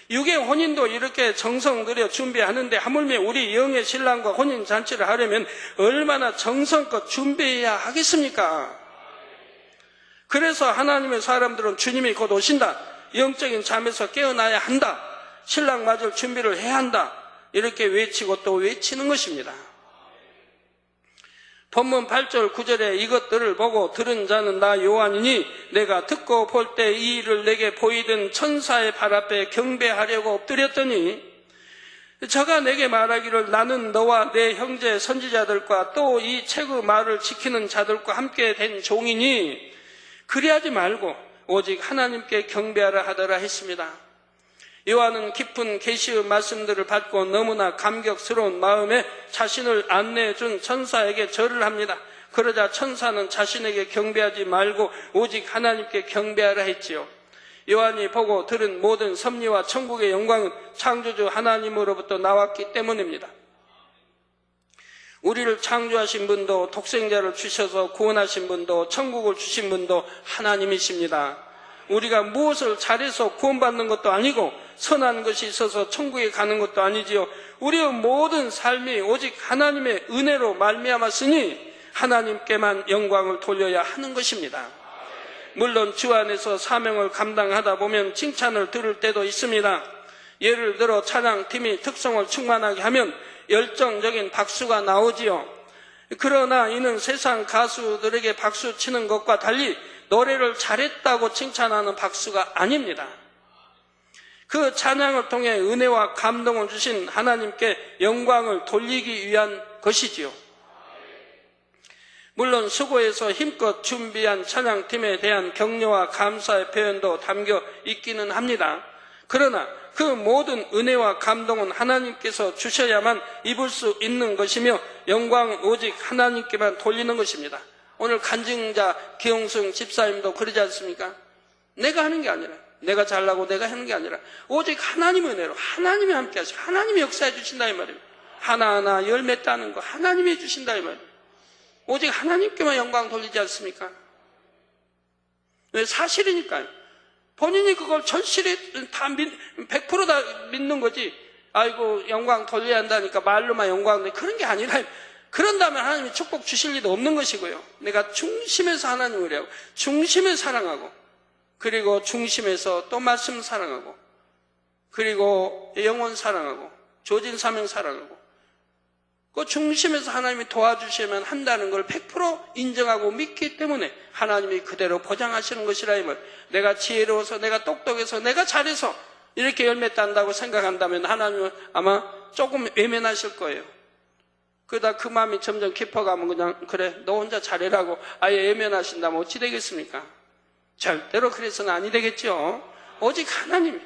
육의 혼인도 이렇게 정성 들여 준비하는데 하물며 우리 영의 신랑과 혼인잔치를 하려면 얼마나 정성껏 준비해야 하겠습니까? 그래서 하나님의 사람들은 주님이 곧 오신다, 영적인 잠에서 깨어나야 한다, 신랑 맞을 준비를 해야 한다, 이렇게 외치고 또 외치는 것입니다. 본문 8절 9절에 이것들을 보고 들은 자는 나 요한이니 내가 듣고 볼 때 이 일을 내게 보이던 천사의 발 앞에 경배하려고 엎드렸더니 저가 내게 말하기를 나는 너와 내 형제 선지자들과 또 이 책의 말을 지키는 자들과 함께 된 종이니 그리하지 말고 오직 하나님께 경배하라 하더라 했습니다. 요한은 깊은 계시의 말씀들을 받고 너무나 감격스러운 마음에 자신을 안내해 준 천사에게 절을 합니다. 그러자 천사는 자신에게 경배하지 말고 오직 하나님께 경배하라 했지요. 요한이 보고 들은 모든 섭리와 천국의 영광은 창조주 하나님으로부터 나왔기 때문입니다. 우리를 창조하신 분도 독생자를 주셔서 구원하신 분도 천국을 주신 분도 하나님이십니다. 우리가 무엇을 잘해서 구원받는 것도 아니고 선한 것이 있어서 천국에 가는 것도 아니지요. 우리의 모든 삶이 오직 하나님의 은혜로 말미암았으니 하나님께만 영광을 돌려야 하는 것입니다. 물론 주 안에서 사명을 감당하다 보면 칭찬을 들을 때도 있습니다. 예를 들어 찬양팀이 특성을 충만하게 하면 열정적인 박수가 나오지요. 그러나 이는 세상 가수들에게 박수 치는 것과 달리 노래를 잘했다고 칭찬하는 박수가 아닙니다. 그 찬양을 통해 은혜와 감동을 주신 하나님께 영광을 돌리기 위한 것이지요. 물론 수고해서 힘껏 준비한 찬양팀에 대한 격려와 감사의 표현도 담겨 있기는 합니다. 그러나 그 모든 은혜와 감동은 하나님께서 주셔야만 입을 수 있는 것이며 영광은 오직 하나님께만 돌리는 것입니다. 오늘 간증자 기용승 집사님도 그러지 않습니까? 내가 하는 게 아니라, 내가 잘나고 내가 하는 게 아니라 오직 하나님의 은혜로 하나님이 함께 하시고 하나님이 역사해 주신다 이 말이에요. 하나하나 열매 따는 거 하나님이 해주신다 이 말이에요. 오직 하나님께만 영광 돌리지 않습니까? 왜? 사실이니까요. 본인이 그걸 절실히 다 100% 다 믿는 거지. 아이고 영광 돌려야 한다니까 말로만 영광 돌려 그런 게 아니라 그런다면 하나님이 축복 주실 리도 없는 것이고요. 내가 중심에서 하나님을 하고 중심을 사랑하고 그리고 중심에서 또 말씀 사랑하고 그리고 영혼 사랑하고 조진 사명 사랑하고 그 중심에서 하나님이 도와주시면 한다는 걸 100% 인정하고 믿기 때문에 하나님이 그대로 보장하시는 것이라 이 말. 내가 지혜로워서 내가 똑똑해서 내가 잘해서 이렇게 열매 딴다고 생각한다면 하나님은 아마 조금 외면하실 거예요. 그러다 그 마음이 점점 깊어가면 그냥 그래 너 혼자 잘해라고 아예 외면하신다면 어찌 되겠습니까? 절대로 그래서는 아니 되겠죠. 오직 하나님이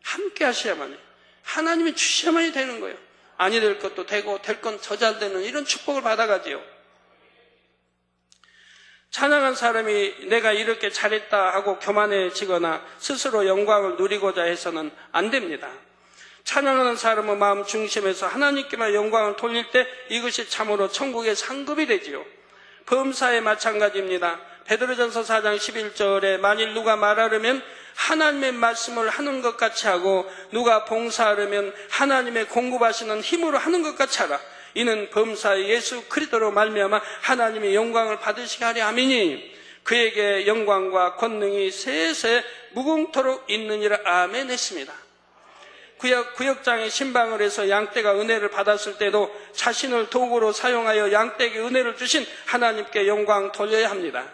함께 하셔야만 해요. 하나님이 주셔야만이 되는 거예요. 아니 될 것도 되고 될 건 더 잘 되는 이런 축복을 받아가지요. 찬양한 사람이 내가 이렇게 잘했다 하고 교만해지거나 스스로 영광을 누리고자 해서는 안 됩니다. 찬양하는 사람의 마음 중심에서 하나님께만 영광을 돌릴 때 이것이 참으로 천국의 상급이 되지요. 범사에 마찬가지입니다. 베드로전서 4장 11절에 만일 누가 말하려면 하나님의 말씀을 하는 것 같이 하고 누가 봉사하려면 하나님의 공급하시는 힘으로 하는 것 같이 하라. 이는 범사의 예수 그리스도로 말미암아 하나님의 영광을 받으시게 하려 함이니 그에게 영광과 권능이 세세 무궁토록 있느니라. 아멘 했습니다. 구역장에 신방을 해서 양떼가 은혜를 받았을 때도 자신을 도구로 사용하여 양떼에게 은혜를 주신 하나님께 영광 돌려야 합니다.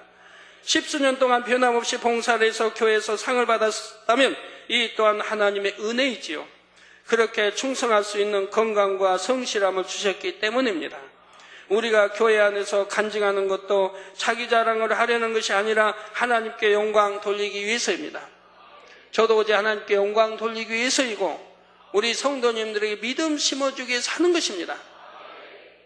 10수년 동안 변함없이 봉사를 해서 교회에서 상을 받았다면 이 또한 하나님의 은혜이지요. 그렇게 충성할 수 있는 건강과 성실함을 주셨기 때문입니다. 우리가 교회 안에서 간증하는 것도 자기 자랑을 하려는 것이 아니라 하나님께 영광 돌리기 위해서입니다. 저도 어제 하나님께 영광 돌리기 위해서이고 우리 성도님들에게 믿음 심어주기 위해서 하는 것입니다.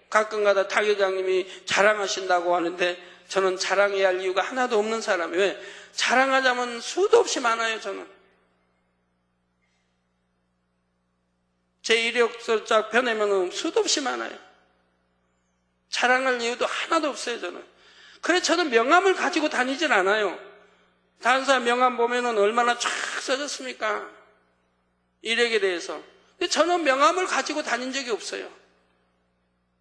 가끔가다 타교장님이 자랑하신다고 하는데 저는 자랑해야 할 이유가 하나도 없는 사람이에요. 왜? 자랑하자면 수도 없이 많아요. 저는 제 이력서 쫙 펴내면 수도 없이 많아요. 자랑할 이유도 하나도 없어요. 저는 그래서 저는 명함을 가지고 다니질 않아요. 다른 사람 명함 보면은 얼마나 쫙 써졌습니까? 이력에 대해서. 근데 저는 명함을 가지고 다닌 적이 없어요.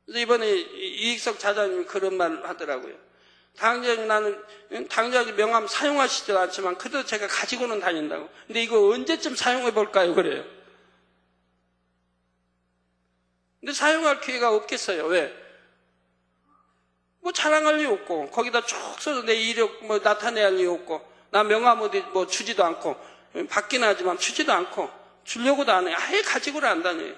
그래서 이번에 이익석 자장님이 그런 말 하더라고요. 당장이 명함 사용하시지도 않지만 그래도 제가 가지고는 다닌다고. 근데 이거 언제쯤 사용해 볼까요? 그래요. 근데 사용할 기회가 없겠어요. 왜? 뭐 자랑할 리 없고, 거기다 쭉 써서 내 이력 뭐 나타내야 할 리 없고, 나 명함 어디 뭐 주지도 않고, 받긴 하지만 주지도 않고, 주려고도 안 해. 아예 가지고를 안 다녀요.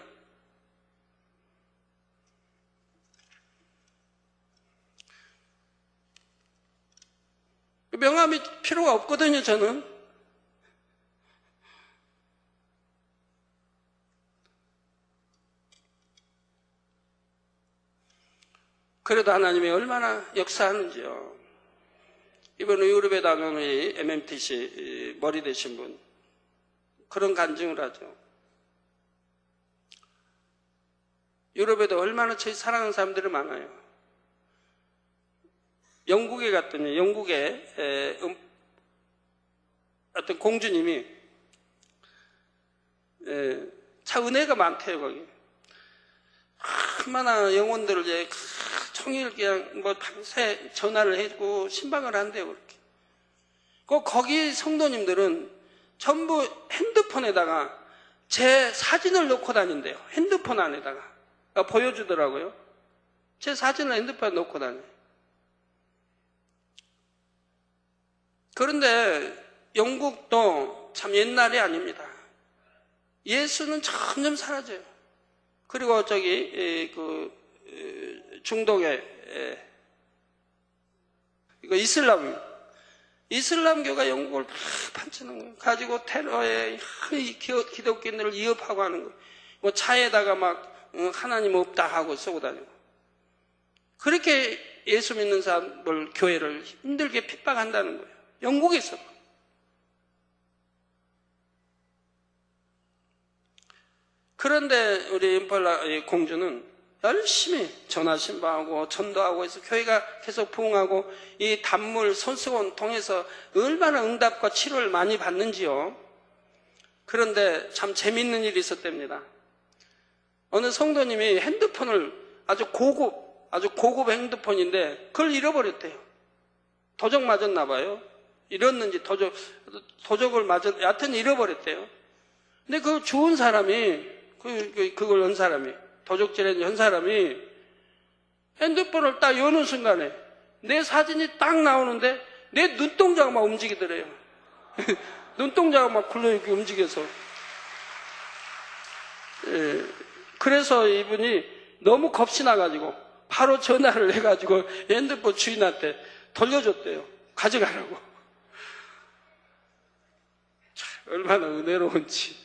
명함이 필요가 없거든요, 저는. 그래도 하나님이 얼마나 역사하는지요. 이번에 유럽에 다녀온 MMTC 머리 되신 분, 그런 간증을 하죠. 유럽에도 얼마나 저희 사랑하는 사람들이 많아요. 영국에 갔더니 영국에 어떤 공주님이 참 은혜가 많대요. 거기 얼마나 영혼들을 이제 청일 그냥 뭐 밤새 전화를 해주고 신방을 한대요. 그렇게. 거기 성도님들은 전부 핸드폰에다가 제 사진을 넣고 다닌대요. 핸드폰 안에다가 보여주더라고요. 제 사진을 핸드폰에 넣고 다녀요. 그런데 영국도 참 옛날이 아닙니다. 예수는 점점 사라져요. 그리고 저기 중동에 이거 이슬람교가 영국을 막 판치는 거예요. 가지고 테러에 기독교인들을 위협하고 하는 거예요. 뭐 차에다가 막 하나님 없다 하고 쓰고 다니고. 그렇게 예수 믿는 사람들 교회를 힘들게 핍박한다는 거예요. 영국에서. 그런데 우리 임팔라 공주는 열심히 전화 신방하고 전도하고 해서 교회가 계속 부흥하고 이 단물 손수건 통해서 얼마나 응답과 치료를 많이 받는지요. 그런데 참 재밌는 일이 있었답니다. 어느 성도님이 핸드폰을 아주 고급 핸드폰인데 그걸 잃어버렸대요. 도적 맞았나 봐요. 잃었는지 도적을 여하튼 잃어버렸대요. 근데 그 좋은 사람이 그걸 연 사람이 도적질에 연 사람이 핸드폰을 딱 여는 순간에 내 사진이 딱 나오는데 내 눈동자가 막 움직이더래요. 눈동자가 막 굴러 이렇게 움직여서. 그래서 이분이 너무 겁이 나가지고 바로 전화를 해가지고 핸드폰 주인한테 돌려줬대요. 가져가라고. 참, 얼마나 은혜로운지.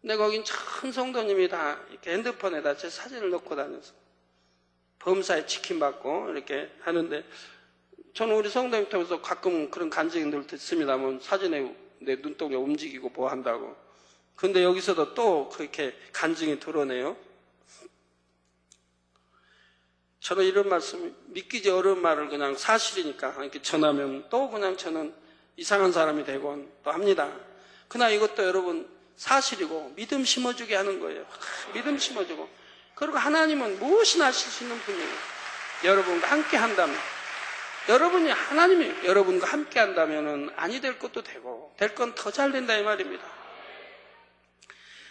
근데 거긴 참 성도님이 다 이렇게 핸드폰에다 제 사진을 넣고 다녀서 범사에 지킴받고 이렇게 하는데 저는 우리 성도님 통해서 가끔 그런 간증들 듣습니다만 사진에 내 눈동자 움직이고 뭐 한다고. 근데 여기서도 또 그렇게 간증이 드러내요. 저는 이런 말씀, 믿기지 어려운 말을 그냥 사실이니까 이렇게 전하면 또 그냥 저는 이상한 사람이 되곤 또 합니다. 그러나 이것도 여러분 사실이고 믿음 심어주게 하는 거예요. 믿음 심어주고. 그리고 하나님은 무엇이나 하실 수 있는 분이에요. 여러분과 함께 한다면. 하나님이 여러분과 함께 한다면 아니 될 것도 되고 될 건 더 잘 된다 이 말입니다.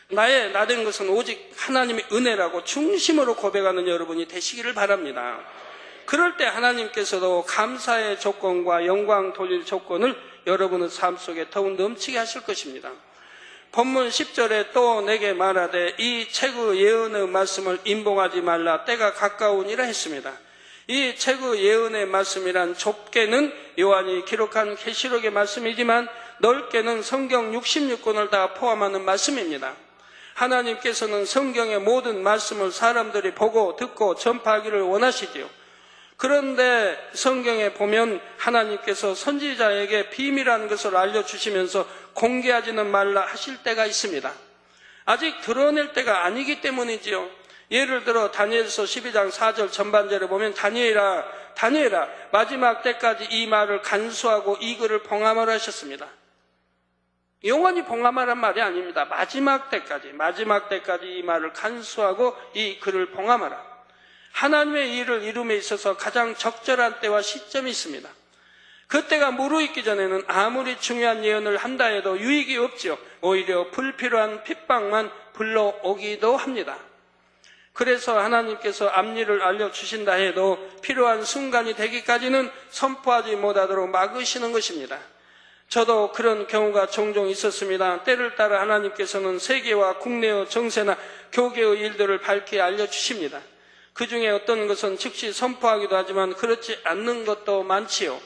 나 된 것은 오직 하나님의 은혜라고 중심으로 고백하는 여러분이 되시기를 바랍니다. 그럴 때 하나님께서도 감사의 조건과 영광 돌릴 조건을 여러분의 삶 속에 더욱 넘치게 하실 것입니다. 본문 10절에 또 내게 말하되 이 책의 예언의 말씀을 임봉하지 말라 때가 가까우니라 했습니다. 이 책의 예언의 말씀이란 좁게는 요한이 기록한 계시록의 말씀이지만 넓게는 성경 66권을 다 포함하는 말씀입니다. 하나님께서는 성경의 모든 말씀을 사람들이 보고 듣고 전파하기를 원하시지요. 그런데 성경에 보면 하나님께서 선지자에게 비밀한 것을 알려주시면서 공개하지는 말라 하실 때가 있습니다. 아직 드러낼 때가 아니기 때문이지요. 예를 들어 다니엘서 12장 4절 전반절에 보면 다니엘아 마지막 때까지 이 말을 간수하고 이 글을 봉함하라 하셨습니다. 영원히 봉함하란 말이 아닙니다. 마지막 때까지 이 말을 간수하고 이 글을 봉함하라. 하나님의 일을 이룸에 있어서 가장 적절한 때와 시점이 있습니다. 그때가 무르익기 전에는 아무리 중요한 예언을 한다 해도 유익이 없지요. 오히려 불필요한 핍박만 불러오기도 합니다. 그래서 하나님께서 앞일을 알려주신다 해도 필요한 순간이 되기까지는 선포하지 못하도록 막으시는 것입니다. 저도 그런 경우가 종종 있었습니다. 때를 따라 하나님께서는 세계와 국내의 정세나 교계의 일들을 밝히 알려주십니다. 그 중에 어떤 것은 즉시 선포하기도 하지만 그렇지 않는 것도 많지요.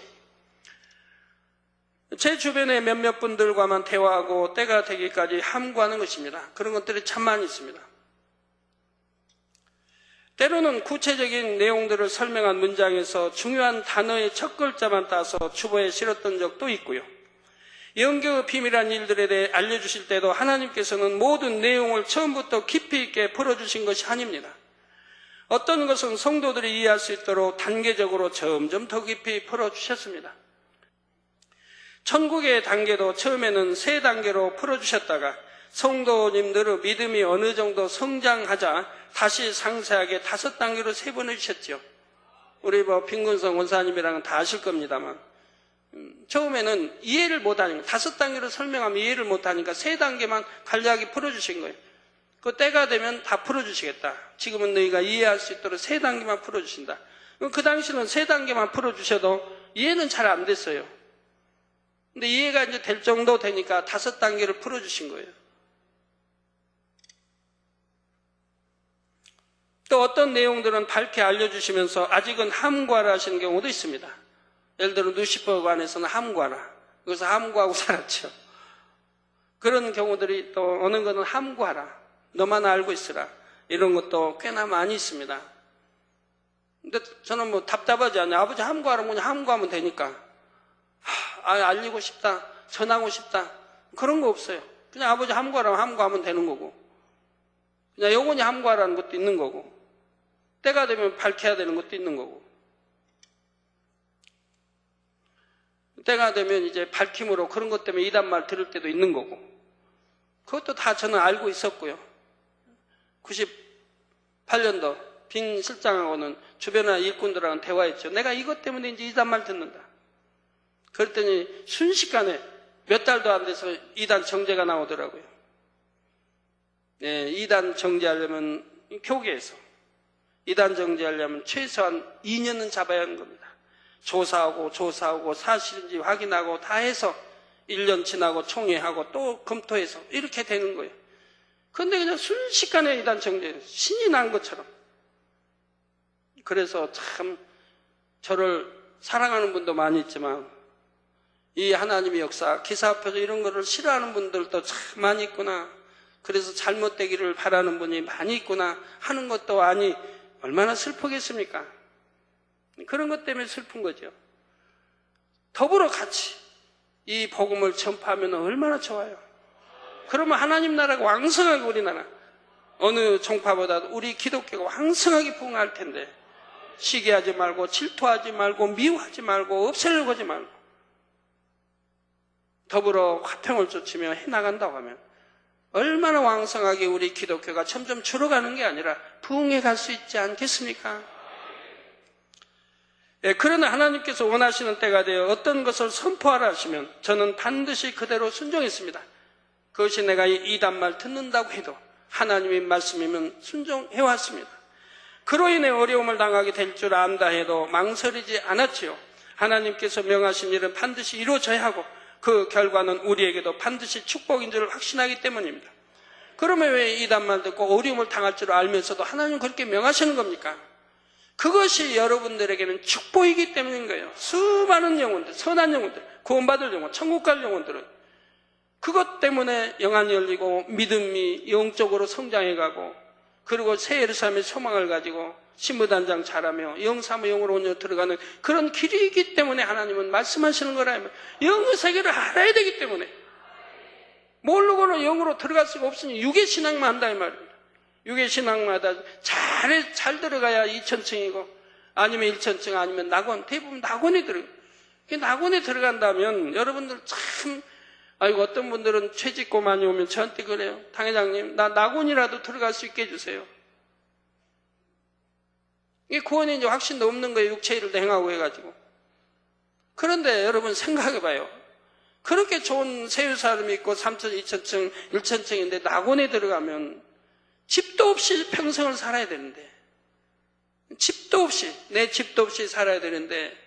제 주변의 몇몇 분들과만 대화하고 때가 되기까지 함구하는 것입니다. 그런 것들이 참 많이 있습니다. 때로는 구체적인 내용들을 설명한 문장에서 중요한 단어의 첫 글자만 따서 주보에 실었던 적도 있고요. 영계의 비밀한 일들에 대해 알려주실 때도 하나님께서는 모든 내용을 처음부터 깊이 있게 풀어주신 것이 아닙니다. 어떤 것은 성도들이 이해할 수 있도록 단계적으로 점점 더 깊이 풀어주셨습니다. 천국의 단계도 처음에는 3단계로 풀어주셨다가 성도님들의 믿음이 어느 정도 성장하자 다시 상세하게 5단계로 세분해 주셨죠. 우리 빈근성 원사님이랑은 다 아실 겁니다만 처음에는 이해를 못하니까 5단계로 설명하면 이해를 못하니까 3단계만 간략히 풀어주신 거예요. 그 때가 되면 다 풀어주시겠다. 지금은 너희가 이해할 수 있도록 3단계만 풀어주신다. 그 당시는 3단계만 풀어주셔도 이해는 잘 안 됐어요. 근데 이해가 이제 될 정도 되니까 5단계를 풀어주신 거예요. 또 어떤 내용들은 밝게 알려주시면서 아직은 함구하라 하시는 경우도 있습니다. 예를 들어 루시퍼에 관해서는 함구하라. 그래서 함구하고 살았죠. 그런 경우들이 또 어느 것은 함구하라. 너만 알고 있으라. 이런 것도 꽤나 많이 있습니다. 근데 저는 답답하지 않아요. 아버지 함구하라. 뭐냐 함구하면 되니까. 알리고 싶다. 전하고 싶다. 그런 거 없어요. 그냥 아버지 함구하라면 함구하면 되는 거고. 그냥 영원히 함구하라는 것도 있는 거고. 때가 되면 밝혀야 되는 것도 있는 거고. 때가 되면 이제 밝힘으로 그런 것 때문에 이단말 들을 때도 있는 거고. 그것도 다 저는 알고 있었고요. 98년도 빈 실장하고는 주변의 일꾼들하고는 대화했죠. 내가 이것 때문에 이제 이단말 듣는다. 그랬더니 순식간에 몇 달도 안 돼서 이단 정제가 나오더라고요. 네, 이단 정제하려면 교계에서 이단 정제하려면 최소한 2년은 잡아야 하는 겁니다. 조사하고 사실인지 확인하고 다 해서 1년 지나고 총회하고 또 검토해서 이렇게 되는 거예요. 그런데 그냥 순식간에 이단 정제, 신이 난 것처럼. 그래서 참 저를 사랑하는 분도 많이 있지만 이 하나님의 역사, 기사 앞에서 이런 거를 싫어하는 분들도 참 많이 있구나. 그래서 잘못되기를 바라는 분이 많이 있구나 하는 것도 아니 얼마나 슬프겠습니까? 그런 것 때문에 슬픈 거죠. 더불어 같이 이 복음을 전파하면 얼마나 좋아요. 그러면 하나님 나라가 왕성하게 우리나라 어느 종파보다 우리 기독교가 왕성하게 부흥할 텐데 시기하지 말고 질투하지 말고 미워하지 말고 없애려고 하지 말고 더불어 화평을 쫓으며 해나간다고 하면 얼마나 왕성하게 우리 기독교가 점점 줄어가는 게 아니라 부흥해 갈 수 있지 않겠습니까? 예, 그러나 하나님께서 원하시는 때가 되어 어떤 것을 선포하라 하시면 저는 반드시 그대로 순종했습니다. 그것이 내가 이단말 듣는다고 해도 하나님의 말씀이면 순종해왔습니다. 그로 인해 어려움을 당하게 될 줄 안다 해도 망설이지 않았지요. 하나님께서 명하신 일은 반드시 이루어져야 하고 그 결과는 우리에게도 반드시 축복인 줄 확신하기 때문입니다. 그러면 왜 이단말 듣고 어려움을 당할 줄 알면서도 하나님 그렇게 명하시는 겁니까? 그것이 여러분들에게는 축복이기 때문인 거예요. 수많은 영혼들, 선한 영혼들, 구원받을 영혼, 천국 갈 영혼들은 그것 때문에 영안이 열리고 믿음이 영적으로 성장해가고 그리고 새 예루살렘의 소망을 가지고 신부단장 잘하며 영사모 영으로 온여 들어가는 그런 길이기 때문에 하나님은 말씀하시는 거라. 영의 세계를 알아야 되기 때문에 모르고는 영으로 들어갈 수가 없으니 육의 신앙만 한다 이 말입니다. 육의 신앙마다 잘 들어가야 2000층이고 아니면 1000층 아니면 낙원, 대부분 낙원에 들어가요. 낙원에 들어간다면 여러분들 참 아이고 어떤 분들은 퇴직고 많이 오면 저한테 그래요. 당회장님 나 낙원이라도 들어갈 수 있게 해주세요. 이게 구원이 이제 확신도 없는 거예요. 육체일을 행하고 해가지고. 그런데 여러분 생각해봐요. 그렇게 좋은 세유사람이 있고 3000, 2000층, 1000층인데 낙원에 들어가면 집도 없이 평생을 살아야 되는데, 집도 없이, 내 집도 없이 살아야 되는데,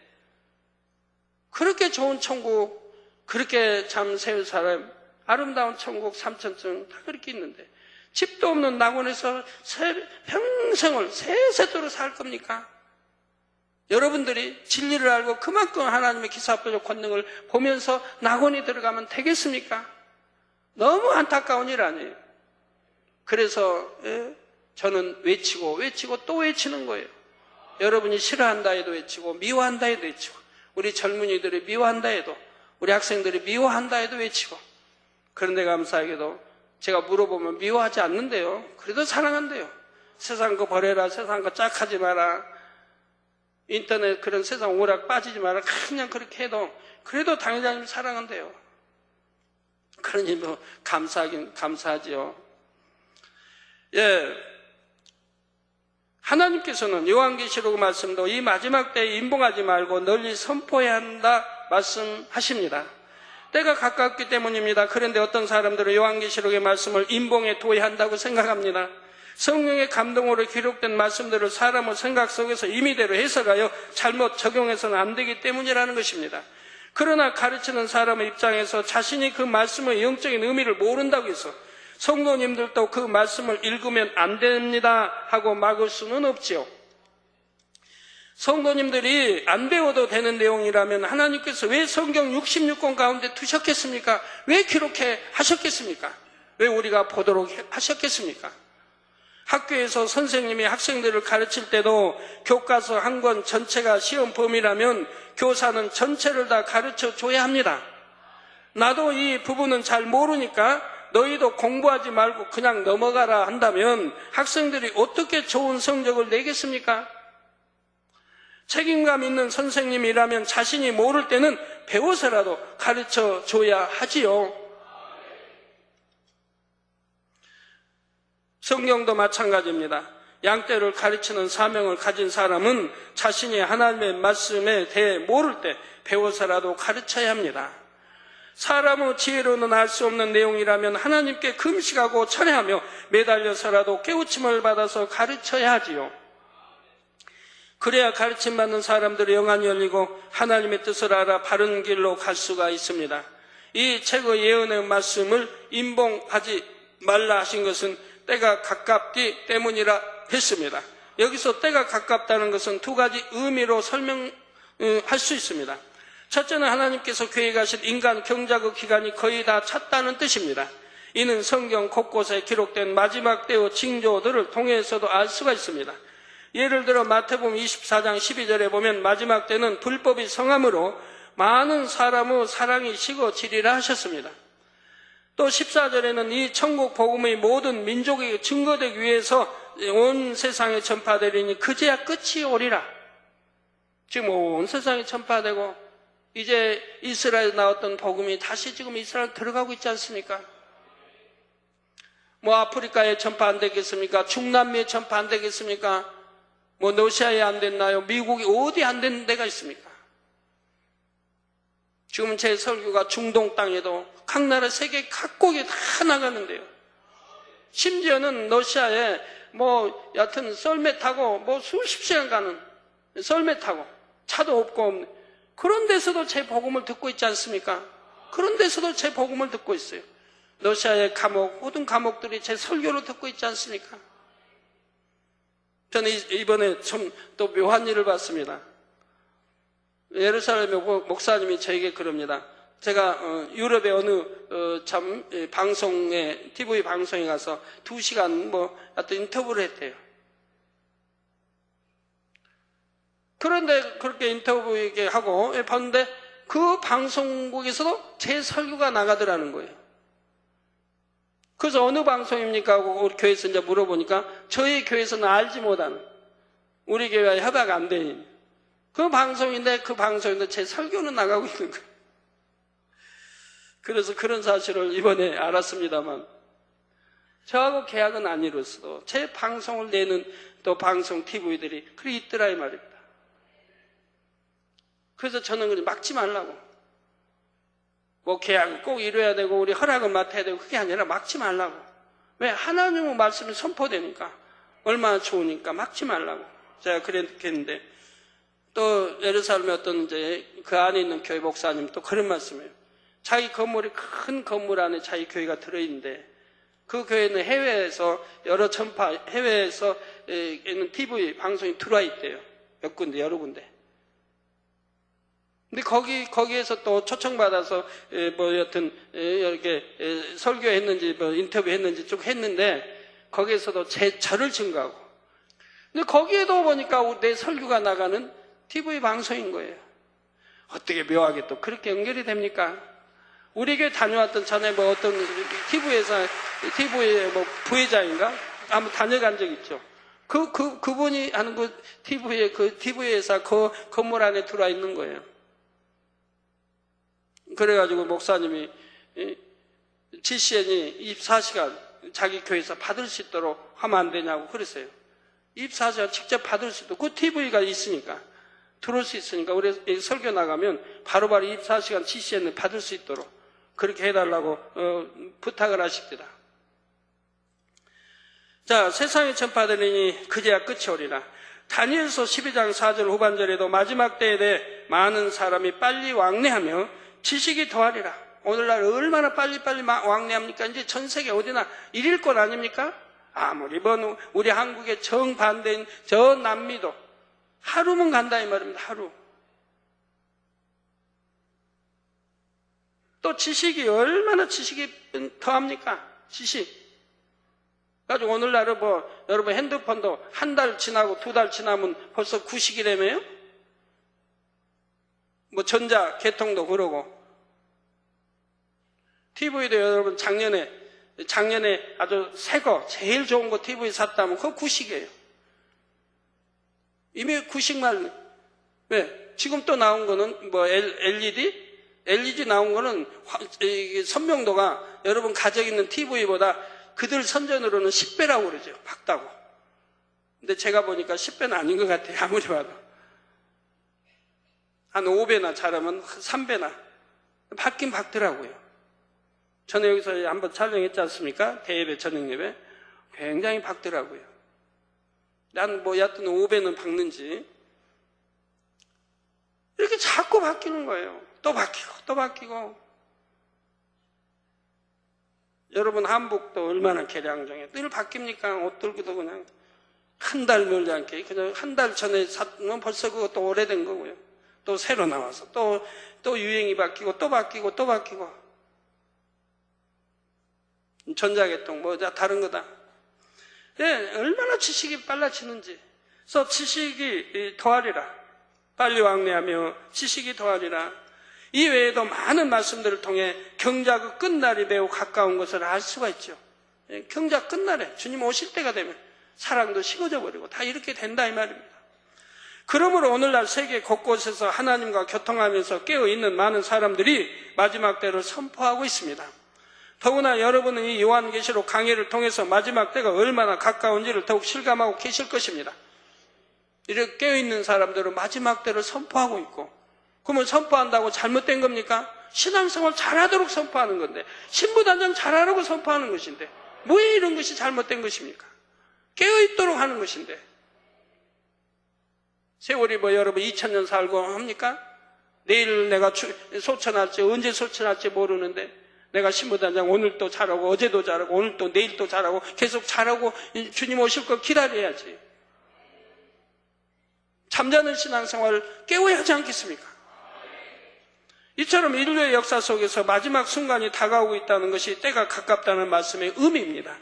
그렇게 좋은 천국, 그렇게 참 세울 사람, 아름다운 천국 3천층 다 그렇게 있는데, 집도 없는 낙원에서 평생을 세세토록 살 겁니까? 여러분들이 진리를 알고 그만큼 하나님의 기사법적 권능을 보면서 낙원에 들어가면 되겠습니까? 너무 안타까운 일 아니에요. 그래서 저는 외치고 또 외치는 거예요. 여러분이 싫어한다 해도 외치고 미워한다 해도 외치고, 우리 젊은이들이 미워한다 해도, 우리 학생들이 미워한다 해도 외치고. 그런데 감사하게도 제가 물어보면 미워하지 않는데요. 그래도 사랑한대요. 세상 거 버려라, 세상 거 짝하지 마라, 인터넷 그런 세상 오락 빠지지 마라, 그냥 그렇게 해도 그래도 당회장님 사랑한대요. 그러니 뭐 감사하긴 감사하지요. 예, 하나님께서는 요한계시록 말씀도 이 마지막 때에 임봉하지 말고 널리 선포해야 한다 말씀하십니다. 때가 가깝기 때문입니다. 그런데 어떤 사람들은 요한계시록의 말씀을 임봉에 도외한다고 생각합니다. 성령의 감동으로 기록된 말씀들을 사람의 생각 속에서 임의대로 해석하여 잘못 적용해서는 안 되기 때문이라는 것입니다. 그러나 가르치는 사람의 입장에서 자신이 그 말씀의 영적인 의미를 모른다고 해서 성도님들도 그 말씀을 읽으면 안 됩니다 하고 막을 수는 없지요. 성도님들이 안 배워도 되는 내용이라면 하나님께서 왜 성경 66권 가운데 두셨겠습니까? 왜 기록해 하셨겠습니까? 왜 우리가 보도록 하셨겠습니까? 학교에서 선생님이 학생들을 가르칠 때도 교과서 한 권 전체가 시험 범위라면 교사는 전체를 다 가르쳐 줘야 합니다. 나도 이 부분은 잘 모르니까 너희도 공부하지 말고 그냥 넘어가라 한다면 학생들이 어떻게 좋은 성적을 내겠습니까? 책임감 있는 선생님이라면 자신이 모를 때는 배워서라도 가르쳐 줘야 하지요. 성경도 마찬가지입니다. 양떼를 가르치는 사명을 가진 사람은 자신이 하나님의 말씀에 대해 모를 때 배워서라도 가르쳐야 합니다. 사람의 지혜로는 알 수 없는 내용이라면 하나님께 금식하고 철회하며 매달려서라도 깨우침을 받아서 가르쳐야 하지요. 그래야 가르침받는 사람들의 영안이 열리고 하나님의 뜻을 알아 바른 길로 갈 수가 있습니다. 이 책의 예언의 말씀을 임봉하지 말라 하신 것은 때가 가깝기 때문이라 했습니다. 여기서 때가 가깝다는 것은 두 가지 의미로 설명할 수 있습니다. 첫째는 하나님께서 계획하신 인간 경작의 기간이 거의 다 찼다는 뜻입니다. 이는 성경 곳곳에 기록된 마지막 때의 징조들을 통해서도 알 수가 있습니다. 예를 들어 마태복음 24장 12절에 보면 마지막 때는 불법이 성함으로 많은 사람의 사랑이 식어지리라 하셨습니다. 또 14절에는 이 천국 복음의 모든 민족에게 증거되기 위해서 온 세상에 전파되리니 그제야 끝이 오리라. 지금 온 세상에 전파되고 이제 이스라엘에 나왔던 복음이 다시 지금 이스라엘 들어가고 있지 않습니까? 뭐 아프리카에 전파 안 되겠습니까? 중남미에 전파 안 되겠습니까? 뭐 러시아에 안 됐나요? 미국이 어디 안 된 데가 있습니까? 지금 제 설교가 중동 땅에도 각 나라 세계 각국에 다 나가는데요. 심지어는 러시아에 뭐 여하튼 썰매 타고 뭐 수십 시간 가는 썰매 타고 차도 없고 없는 그런 데서도 제 복음을 듣고 있지 않습니까? 그런 데서도 제 복음을 듣고 있어요. 러시아의 감옥, 모든 감옥들이 제 설교를 듣고 있지 않습니까? 저는 이번에 좀 또 묘한 일을 봤습니다. 예루살렘의 목사님이 저에게 그럽니다. 제가 유럽의 어느 방송에 TV 방송에 가서 2시간 뭐 하여튼 인터뷰를 했대요. 그런데 그렇게 인터뷰 얘기하고 봤는데 그 방송국에서도 제 설교가 나가더라는 거예요. 그래서 어느 방송입니까 하고 우리 교회에서 이제 물어보니까 저희 교회에서는 알지 못하는 우리 교회와 협약 안 되는 그 방송인데 그 방송인데 제 설교는 나가고 있는 거예요. 그래서 그런 사실을 이번에 알았습니다만 저하고 계약은 안 이뤘어도 제 방송을 내는 또 방송 TV들이 그래 있더라 이 말입니다. 그래서 저는 그냥 막지 말라고. 뭐 계약을 꼭 이뤄야 되고 우리 허락을 맡아야 되고 그게 아니라 막지 말라고. 왜? 하나님의 말씀이 선포되니까. 얼마나 좋으니까 막지 말라고. 제가 그랬겠는데, 또 예루살렘에 어떤 이제 그 안에 있는 교회 목사님 또 그런 말씀이에요. 자기 건물이 큰 건물 안에 자기 교회가 들어있는데, 그 교회는 해외에서 여러 전파, 해외에서 있는 TV 방송이 들어와 있대요. 몇 군데, 여러 군데. 근데 거기에서 또 초청받아서 뭐 여튼 이렇게 설교했는지 뭐 인터뷰했는지 쭉 했는데, 거기에서도 저를 증거하고. 근데 거기에도 보니까 내 설교가 나가는 TV 방송인 거예요. 어떻게 묘하게 또 그렇게 연결이 됩니까? 우리 교회 다녀왔던 전에 뭐 어떤 TV의 뭐 부회장인가? 한번 다녀간 적 있죠. 그분이 하는 그 TV 회사 그 건물 안에 들어와 있는 거예요. 그래가지고 목사님이 GCN이 24시간 자기 교회에서 받을 수 있도록 하면 안 되냐고 그랬어요. 24시간 직접 받을 수 있도록, 그 TV가 있으니까, 들어올 수 있으니까, 우리 설교 나가면 바로바로 24시간 GCN을 받을 수 있도록 그렇게 해달라고 부탁을 하십니다. 자, 세상에 전파되리니 그제야 끝이 오리라. 다니엘서 12장 4절 후반절에도 마지막 때에 대해 많은 사람이 빨리 왕래하며 지식이 더하리라. 오늘날 얼마나 빨리빨리 왕래합니까? 이제 전 세계 어디나 일일권 아닙니까? 아무리 우리 한국의 정반대인 저 남미도 하루면 간다 이 말입니다. 하루. 또 지식이 얼마나 지식이 더합니까? 지식. 가지고 오늘날은 뭐 여러분 핸드폰도 한 달 지나고 2달 지나면 벌써 구식이라며요? 뭐 전자 개통도 그러고. TV도 여러분 작년에 아주 새 거 제일 좋은 거 TV 샀다면 그거 구식이에요. 이미 구식만. 왜? 지금 또 나온 거는 뭐 LED 나온 거는 선명도가 여러분 가지고 있는 TV보다 그들 선전으로는 10배라고 그러죠. 밝다고. 근데 제가 보니까 10배는 아닌 것 같아요. 아무리 봐도. 한 5배나 잘하면 3배나. 밝긴 밝더라고요. 저는 여기서 한번 촬영했지 않습니까? 대예배, 저녁예배. 굉장히 밝더라고요. 난 뭐 여하튼 5배는 밝는지. 이렇게 자꾸 바뀌는 거예요. 또 바뀌고 또 바뀌고. 여러분 한복도 얼마나 개량정해. 늘 바뀝니까? 옷들도 그냥 한 달 멀지 않게 그냥 한 달 전에 샀으면 벌써 그것도 오래된 거고요. 또 새로 나와서 또 유행이 바뀌고 또 바뀌고 또 바뀌고. 전자개통 뭐 다른 거다. 네, 얼마나 지식이 빨라지는지. 그래서 지식이 더하리라. 빨리 왕래하며 지식이 더하리라. 이 외에도 많은 말씀들을 통해 경작의 끝날이 매우 가까운 것을 알 수가 있죠. 경작 끝날에 주님 오실 때가 되면 사랑도 식어져 버리고 다 이렇게 된다 이 말입니다. 그러므로 오늘날 세계 곳곳에서 하나님과 교통하면서 깨어있는 많은 사람들이 마지막 때를 선포하고 있습니다. 더구나 여러분은 이 요한계시록 강해를 통해서 마지막 때가 얼마나 가까운지를 더욱 실감하고 계실 것입니다. 이렇게 깨어있는 사람들은 마지막 때를 선포하고 있고, 그러면 선포한다고 잘못된 겁니까? 신앙생활 잘하도록 선포하는 건데, 신부단장 잘하라고 선포하는 것인데, 왜 이런 것이 잘못된 것입니까? 깨어있도록 하는 것인데. 세월이 뭐 여러분 2000년 살고 합니까? 내일 내가 소천할지 언제 소천할지 모르는데, 내가 신부단장 오늘 또 잘하고 어제도 잘하고 오늘 또 내일 또 잘하고 계속 잘하고 주님 오실 걸 기다려야지. 잠자는 신앙생활을 깨워야 하지 않겠습니까? 이처럼 인류의 역사 속에서 마지막 순간이 다가오고 있다는 것이 때가 가깝다는 말씀의 의미입니다.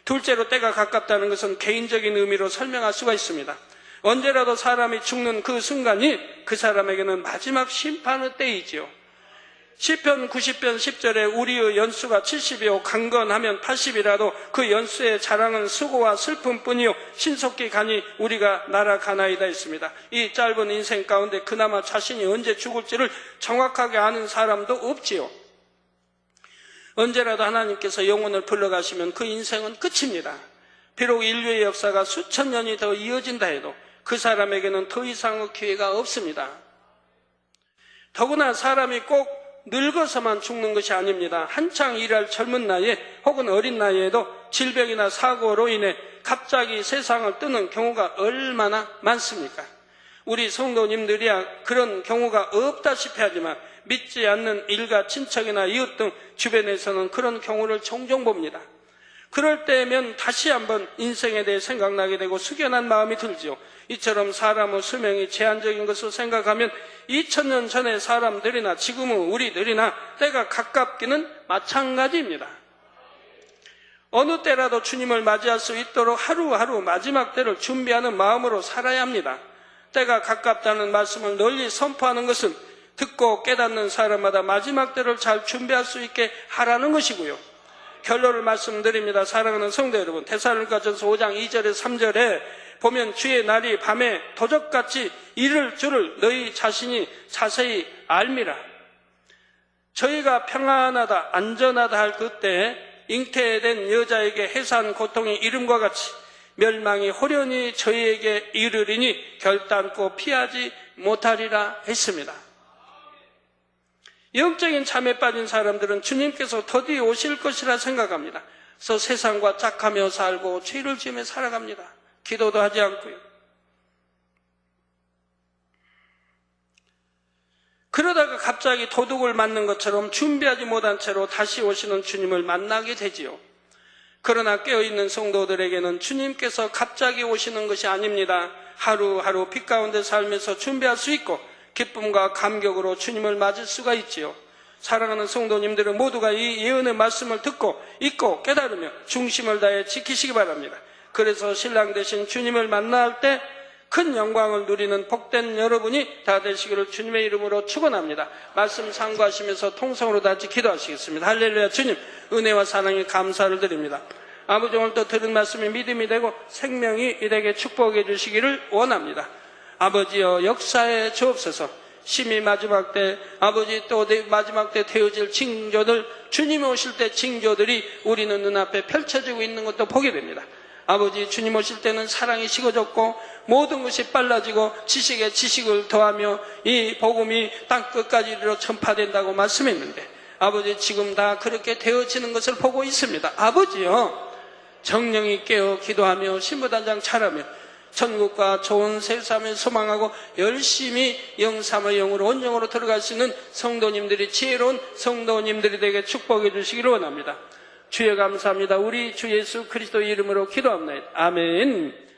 둘째로 때가 가깝다는 것은 개인적인 의미로 설명할 수가 있습니다. 언제라도 사람이 죽는 그 순간이 그 사람에게는 마지막 심판의 때이지요. 시편 90편 10절에 우리의 연수가 70이요 강건하면 80이라도 그 연수의 자랑은 수고와 슬픔뿐이요 신속히 가니 우리가 날아가나이다 했습니다. 이 짧은 인생 가운데 그나마 자신이 언제 죽을지를 정확하게 아는 사람도 없지요. 언제라도 하나님께서 영혼을 불러가시면 그 인생은 끝입니다. 비록 인류의 역사가 수천 년이 더 이어진다 해도 그 사람에게는 더 이상의 기회가 없습니다. 더구나 사람이 꼭 늙어서만 죽는 것이 아닙니다. 한창 일할 젊은 나이에 혹은 어린 나이에도 질병이나 사고로 인해 갑자기 세상을 뜨는 경우가 얼마나 많습니까? 우리 성도님들이야 그런 경우가 없다시피 하지만 믿지 않는 일가 친척이나 이웃 등 주변에서는 그런 경우를 종종 봅니다. 그럴 때면 다시 한번 인생에 대해 생각나게 되고 숙연한 마음이 들지요. 이처럼 사람의 수명이 제한적인 것을 생각하면 2000년 전의 사람들이나 지금의 우리들이나 때가 가깝기는 마찬가지입니다. 어느 때라도 주님을 맞이할 수 있도록 하루하루 마지막 때를 준비하는 마음으로 살아야 합니다. 때가 가깝다는 말씀을 널리 선포하는 것은 듣고 깨닫는 사람마다 마지막 때를 잘 준비할 수 있게 하라는 것이고요. 결론을 말씀드립니다. 사랑하는 성도 여러분, 데살로니가전서 5장 2절에 3절에 보면 주의 날이 밤에 도적같이 이를 줄을 너희 자신이 자세히 알미라. 저희가 평안하다 안전하다 할 그때 잉태된 여자에게 해산 고통이 이름과 같이 멸망이 호련히 저희에게 이르리니 결단코 피하지 못하리라 했습니다. 영적인 잠에 빠진 사람들은 주님께서 더디 오실 것이라 생각합니다. 그래서 세상과 짝하며 살고 죄를 지으며 살아갑니다. 기도도 하지 않고요. 그러다가 갑자기 도둑을 맞는 것처럼 준비하지 못한 채로 다시 오시는 주님을 만나게 되지요. 그러나 깨어있는 성도들에게는 주님께서 갑자기 오시는 것이 아닙니다. 하루하루 빛 가운데 살면서 준비할 수 있고 기쁨과 감격으로 주님을 맞을 수가 있지요. 사랑하는 성도님들은 모두가 이 예언의 말씀을 듣고 읽고 깨달으며 중심을 다해 지키시기 바랍니다. 그래서 신랑 되신 주님을 만날 때 큰 영광을 누리는 복된 여러분이 다 되시기를 주님의 이름으로 축원합니다. 말씀 상고하시면서 통성으로 다시 기도하시겠습니다. 할렐루야. 주님 은혜와 사랑에 감사를 드립니다. 아버지 오늘 또 들은 말씀이 믿음이 되고 생명이 이에게 축복해 주시기를 원합니다. 아버지여 역사에 주옵소서. 심히 마지막 때 아버지 또 마지막 때 되어질 징조들 주님이 오실 때 징조들이 우리는 눈앞에 펼쳐지고 있는 것도 보게 됩니다. 아버지 주님 오실 때는 사랑이 식어졌고 모든 것이 빨라지고 지식에 지식을 더하며 이 복음이 땅끝까지 이르러 전파된다고 말씀했는데 아버지 지금 다 그렇게 되어지는 것을 보고 있습니다. 아버지요 정령이 깨어 기도하며 신부단장 차라며 천국과 좋은 세상을 소망하고 열심히 영삼의 영으로 온영으로 들어갈 수 있는 성도님들이 지혜로운 성도님들이 되게 축복해 주시기를 원합니다. 주여 감사합니다. 우리 주 예수 그리스도 이름으로 기도합니다. 아멘.